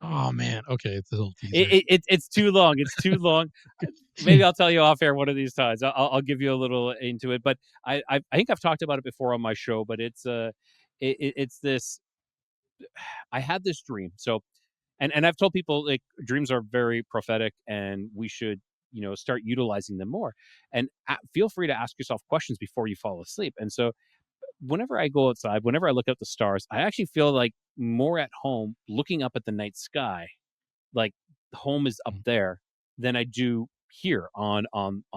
[SPEAKER 1] oh man, okay, it's a little teaser.
[SPEAKER 2] It's too long. It's too long. Maybe I'll tell you off air one of these times. I'll give you a little into it. But I think I've talked about it before on my show. But it's this. I had this dream. So and I've told people like dreams are very prophetic, and we should start utilizing them more. And feel free to ask yourself questions before you fall asleep. And so whenever I go outside, whenever I look at the stars, I actually feel like more at home looking up at the night sky, like home is up there, than I do here on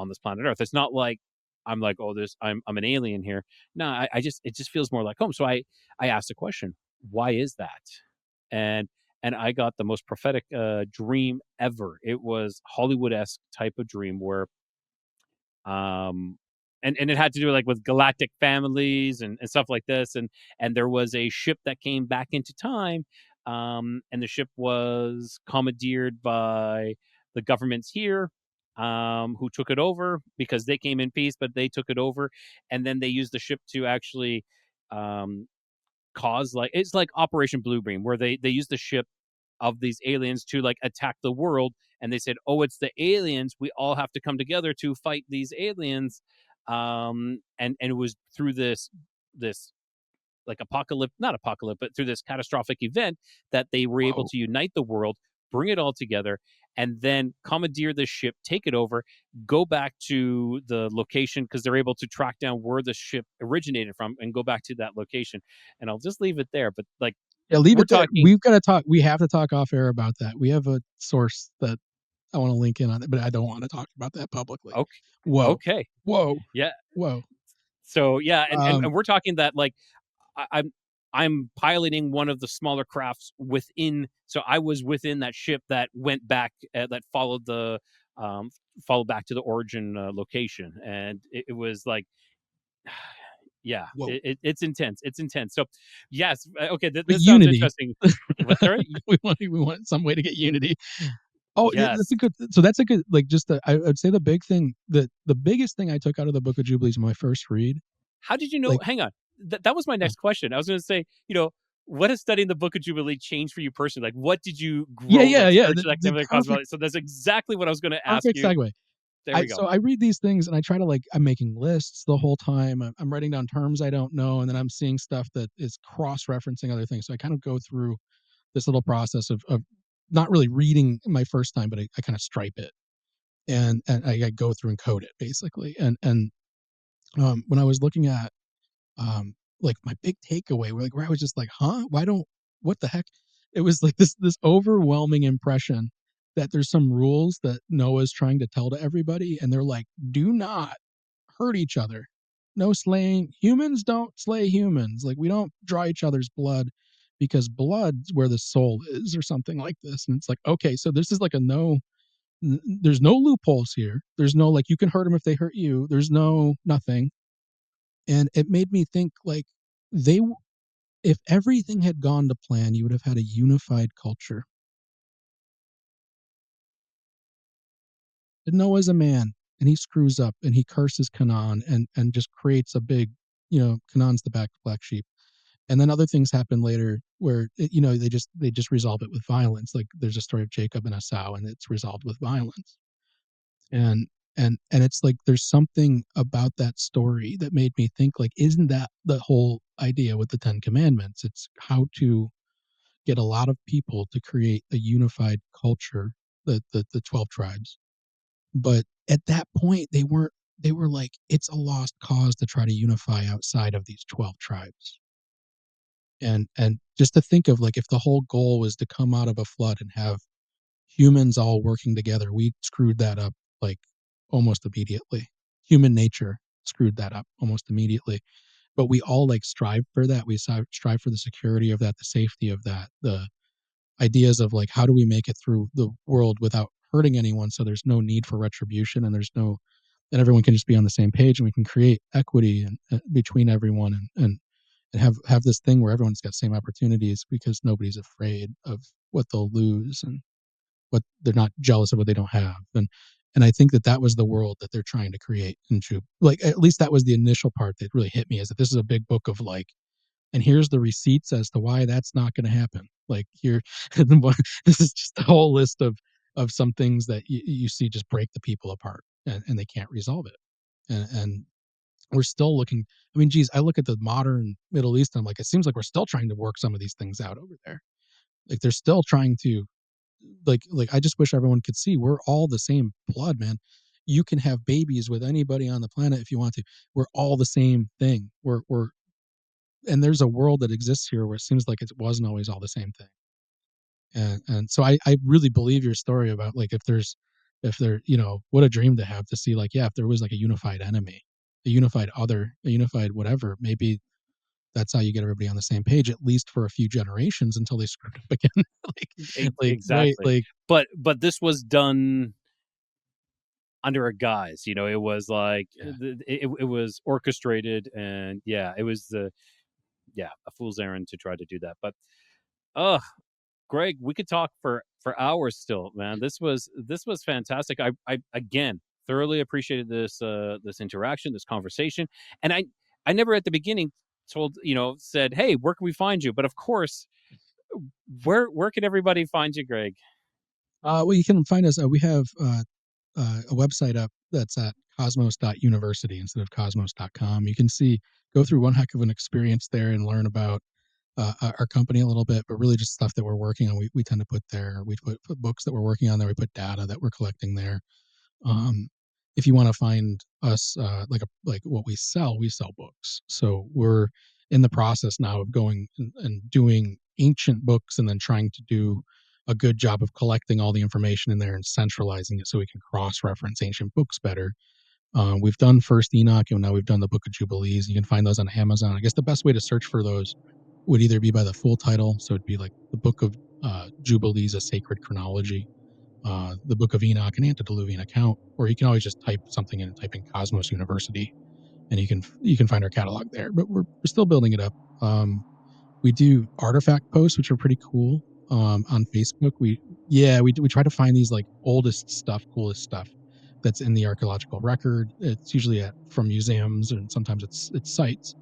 [SPEAKER 2] this planet Earth. It's not like I'm like, oh, this I'm an alien here. No, I just it just feels more like home. So I asked a question, why is that? And and I got the most prophetic dream ever. It was Hollywood-esque type of dream where um and it had to do like with galactic families and stuff like this, and there was a ship that came back into time, and the ship was commandeered by the governments here, who took it over because they came in peace, but they took it over, and then they used the ship to actually um cause like it's like Operation Bluebeam, where they use the ship of these aliens to like attack the world, and they said, oh, it's the aliens, we all have to come together to fight these aliens. And it was through this like apocalypse, not apocalypse, but through this catastrophic event that they were able
[SPEAKER 1] Whoa.
[SPEAKER 2] to unite the world, bring it all together, and then commandeer the ship, take it over, go back to the location because they're able to track down where the ship originated from and go back to that location. And I'll just leave it there. But like,
[SPEAKER 1] Yeah, leave
[SPEAKER 2] we're
[SPEAKER 1] it there.
[SPEAKER 2] talking.
[SPEAKER 1] We have to talk off air about that. We have a source that I want to link in on it, but I don't want to talk about that publicly.
[SPEAKER 2] Okay.
[SPEAKER 1] Whoa,
[SPEAKER 2] Okay.
[SPEAKER 1] whoa,
[SPEAKER 2] Yeah.
[SPEAKER 1] whoa.
[SPEAKER 2] So yeah, and
[SPEAKER 1] Um,
[SPEAKER 2] we're talking that like I, I'm piloting one of the smaller crafts within. So I was within that ship that went back, that followed the um, followed back to the origin location, and it was like, yeah,
[SPEAKER 1] whoa.
[SPEAKER 2] it's intense. It's intense. So yes, okay,
[SPEAKER 1] But
[SPEAKER 2] this sounds
[SPEAKER 1] unity.
[SPEAKER 2] interesting. What's sorry?
[SPEAKER 1] We want some way to get unity. Oh, yeah, that's
[SPEAKER 2] Yes.
[SPEAKER 1] a good. So that's a good. Like, just I'd say the big thing, the biggest thing I took out of the Book of Jubilees, my first read,
[SPEAKER 2] How did you know?
[SPEAKER 1] like,
[SPEAKER 2] Hang on, that was my
[SPEAKER 1] uh,
[SPEAKER 2] next question. I was going to say, what has studying the Book of Jubilee changed for you personally? Like, what did you
[SPEAKER 1] yeah,
[SPEAKER 2] grow,
[SPEAKER 1] yeah,
[SPEAKER 2] like
[SPEAKER 1] yeah.
[SPEAKER 2] spiritually,
[SPEAKER 1] The
[SPEAKER 2] academically,
[SPEAKER 1] perfect,
[SPEAKER 2] cosmologically? So that's exactly what I was going to ask
[SPEAKER 1] perfect
[SPEAKER 2] you.
[SPEAKER 1] segue.
[SPEAKER 2] There we go.
[SPEAKER 1] So I read these things and I try to, like, I'm making lists the whole time. I'm writing down terms I don't know, and then I'm seeing stuff that is cross referencing other things. So I kind of go through this little process of not really reading my first time, but I kind of stripe it and I go through and code it basically. And when I was looking at like my big takeaway, where I was just like, huh, why don't, what the heck? It was like this overwhelming impression that there's some rules that Noah's trying to tell to everybody, and they're like, do not hurt each other. No slaying. Humans don't slay humans. Like, we don't draw each other's blood because blood's where the soul is, or something like this. And it's like, okay, so this is like a no. There's no loopholes here. There's no, like, you can hurt them if they hurt you. There's no nothing. And it made me think, like, they, if everything had gone to plan, you would have had a unified culture. But Noah's a man, and he screws up, and he curses Canaan, and just creates a big, Canaan's the black sheep. And then other things happen later where they just resolve it with violence. Like, there's a story of Jacob and Esau, and it's resolved with violence. And it's like there's something about that story that made me think, like, isn't that the whole idea with the Ten Commandments? It's how to get a lot of people to create a unified culture, the 12 tribes. But at that point, they were like, it's a lost cause to try to unify outside of these 12 tribes. And just to think of, like, if the whole goal was to come out of a flood and have humans all working together, we screwed that up, like, almost immediately. Human nature screwed that up almost immediately. But we all, like, strive for that. We strive for the security of that, the safety of that, the ideas of, like, how do we make it through the world without hurting anyone, so there's no need for retribution, and everyone can just be on the same page, and we can create equity and between everyone, and have this thing where everyone's got same opportunities because nobody's afraid of what they'll lose, and what they're not jealous of what they don't have. And I think that was the world that they're trying to create in Troop. Like, at least that was the initial part that really hit me, is that this is a big book of, like, and here's the receipts as to why that's not going to happen. Like, here, this is just a whole list of some things that you see just break the people apart, and they can't resolve it. And we're still looking. I mean, geez, I look at the modern Middle East, and I'm like, it seems like we're still trying to work some of these things out over there. Like, they're still trying to, like, I just wish everyone could see we're all the same blood, man. You can have babies with anybody on the planet if you want to. We're all the same thing. We're and there's a world that exists here where it seems like it wasn't always all the same thing. And so I really believe your story about, like, if there, what a dream to have, to see, like, yeah, if there was, like, a unified enemy, a unified other, a unified whatever, maybe that's how you get everybody on the same page, at least for a few generations, until they screwed up again. like, right,
[SPEAKER 2] Exactly.
[SPEAKER 1] like,
[SPEAKER 2] But this was done under a guise. It was like
[SPEAKER 1] yeah.
[SPEAKER 2] it was orchestrated, and yeah, it was a fool's errand to try to do that. But oh, Greg, we could talk for hours still, man. This was fantastic. I again thoroughly appreciated this interaction, this conversation, and I never at the beginning said, hey, where can we find you? But of course, where can everybody find you, Greg?
[SPEAKER 1] Well, you can find us. We have a website up that's at cosmos.university instead of cosmos.com. You can go through one heck of an experience there and learn about our company a little bit, but really just stuff that we're working on. We tend to put there. We put books that we're working on there. We put data that we're collecting there. If you want to find us, like what we sell books. So we're in the process now of going and doing ancient books, and then trying to do a good job of collecting all the information in there and centralizing it so we can cross-reference ancient books better. We've done First Enoch, and now we've done the Book of Jubilees. You can find those on Amazon. I guess the best way to search for those would either be by the full title, so it'd be like the Book of Jubilees, a Sacred Chronology, the Book of Enoch, an Antediluvian account, or you can always just type something in and type in Cosmos University, and you can find our catalog there. But we're still building it up. We do artifact posts, which are pretty cool. On Facebook, we try to find these like oldest stuff, coolest stuff that's in the archaeological record. It's usually from museums, and sometimes it's sites.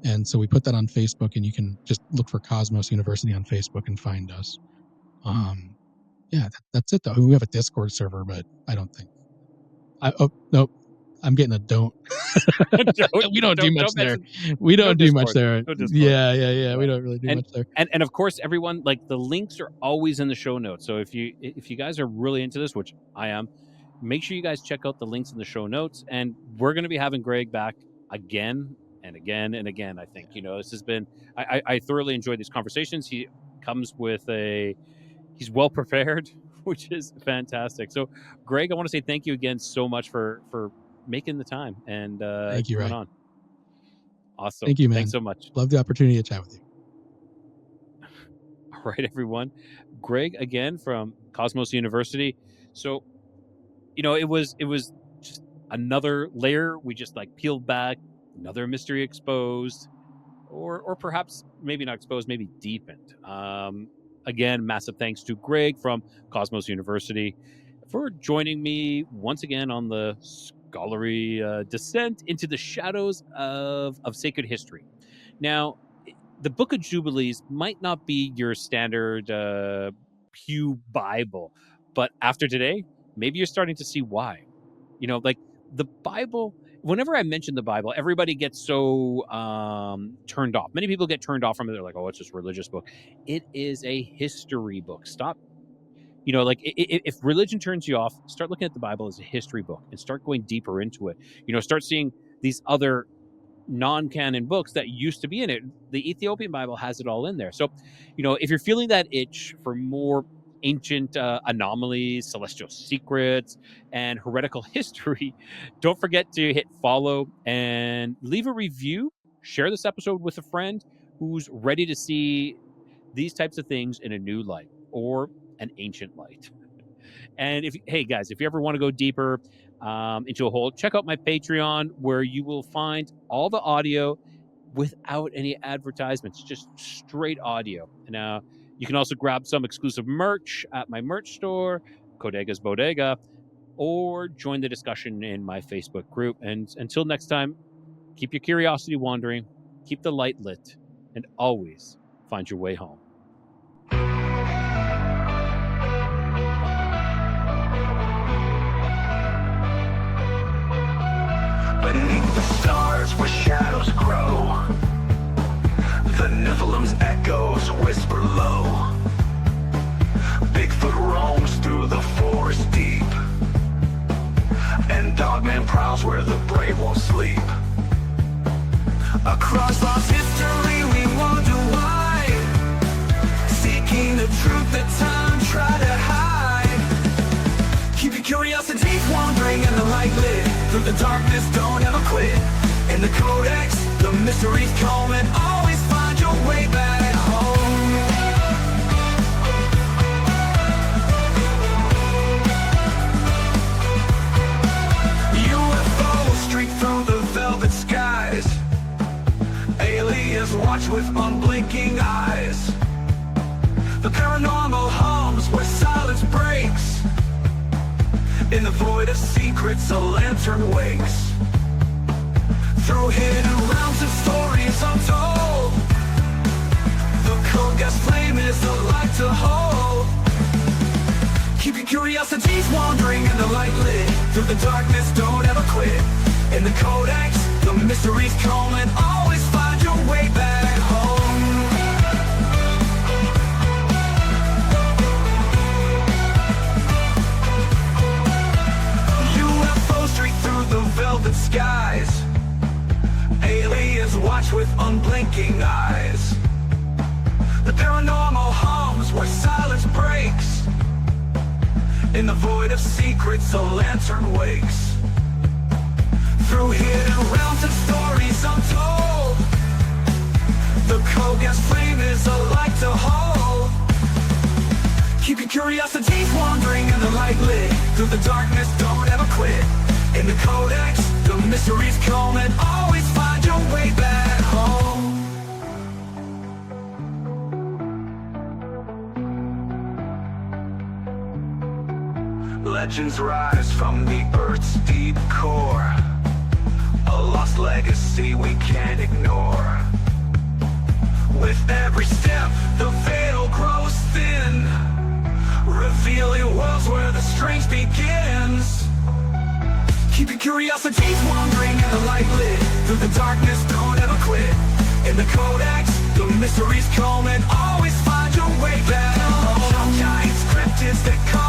[SPEAKER 1] And so we put that on Facebook, and you can just look for Cosmos University on Facebook and find us. That's it though. We have a Discord server, but I don't think. Nope. I'm getting a don't. We don't do much there. We don't do much there. Yeah. We don't really do much there.
[SPEAKER 2] And of course, everyone, like, the links are always in the show notes. So if you guys are really into this, which I am, make sure you guys check out the links in the show notes. And we're going to be having Greg back again and again and again. I think, this has been, I thoroughly enjoyed these conversations. He comes with he's well prepared, which is fantastic. So Greg, I want to say thank you again so much for making the time and
[SPEAKER 1] thank you, Rye.
[SPEAKER 2] on. Awesome.
[SPEAKER 1] Thank you, man.
[SPEAKER 2] Thanks so much.
[SPEAKER 1] Love the opportunity to chat with you.
[SPEAKER 2] All right, everyone. Greg again from Cosmos University. So, it was just another layer we just like peeled back, another mystery exposed, or perhaps maybe not exposed, maybe deepened. Again, massive thanks to Greg from Cosmos University for joining me once again on the scholarly descent into the shadows of sacred history. Now, the Book of Jubilees might not be your standard Pew Bible, but after today, maybe you're starting to see why. Like the Bible, whenever I mention the Bible, everybody gets so turned off. Many people get turned off from it. They're like, oh, it's just a religious book. It is a history book. Stop. If religion turns you off, start looking at the Bible as a history book and start going deeper into it. Start seeing these other non-canon books that used to be in it. The Ethiopian Bible has it all in there. So, if you're feeling that itch for more ancient anomalies, celestial secrets, and heretical history, don't forget to hit follow and leave a review. Share this episode with a friend who's ready to see these types of things in a new light or an ancient light. And hey guys, if you ever want to go deeper into a hole, check out my Patreon, where you will find all the audio without any advertisements, just straight audio. Now, you can also grab some exclusive merch at my merch store, Codega's Bodega, or join the discussion in my Facebook group. And until next time, keep your curiosity wandering, keep the light lit, and always find your way home.
[SPEAKER 4] Beneath the stars where shadows grow, the Nephilim's echoes whisper low. Bigfoot roams through the forest deep, and Dogman prowls where the brave won't sleep. Across lost history we wonder why, seeking the truth that time tried to hide. Keep your curiosity wandering and the light lit, through the darkness don't ever quit. In the Codex, the mysteries come, and always find your way back home. UFOs streak through the velvet skies, aliens watch with unblinking eyes. The paranormal hums where silence breaks, in the void of secrets a lantern wakes. Through hidden realms of stories untold, the Codex flame is the light to hold. Keep your curiosities wandering and the light lit, through the darkness don't ever quit. In the Codex, the mysteries come, and always find your way back home. watch with unblinking eyes. The paranormal hums where silence breaks. In the void of secrets, a lantern wakes. Through hidden realms and stories untold, the Codex flame is a light to hold. Keep your curiosities wandering and the light lit. Through the darkness, don't ever quit. In the Codex, the mysteries come and always find your way back home. Legends rise from the earth's deep core, a lost legacy we can't ignore. With every step, the veil grows thin, revealing worlds where the strange begins. Keep your curiosities wandering and the light lit. Through the darkness, don't ever quit. In the Codex, the mysteries come and always find your way back home. Giants, cryptids that come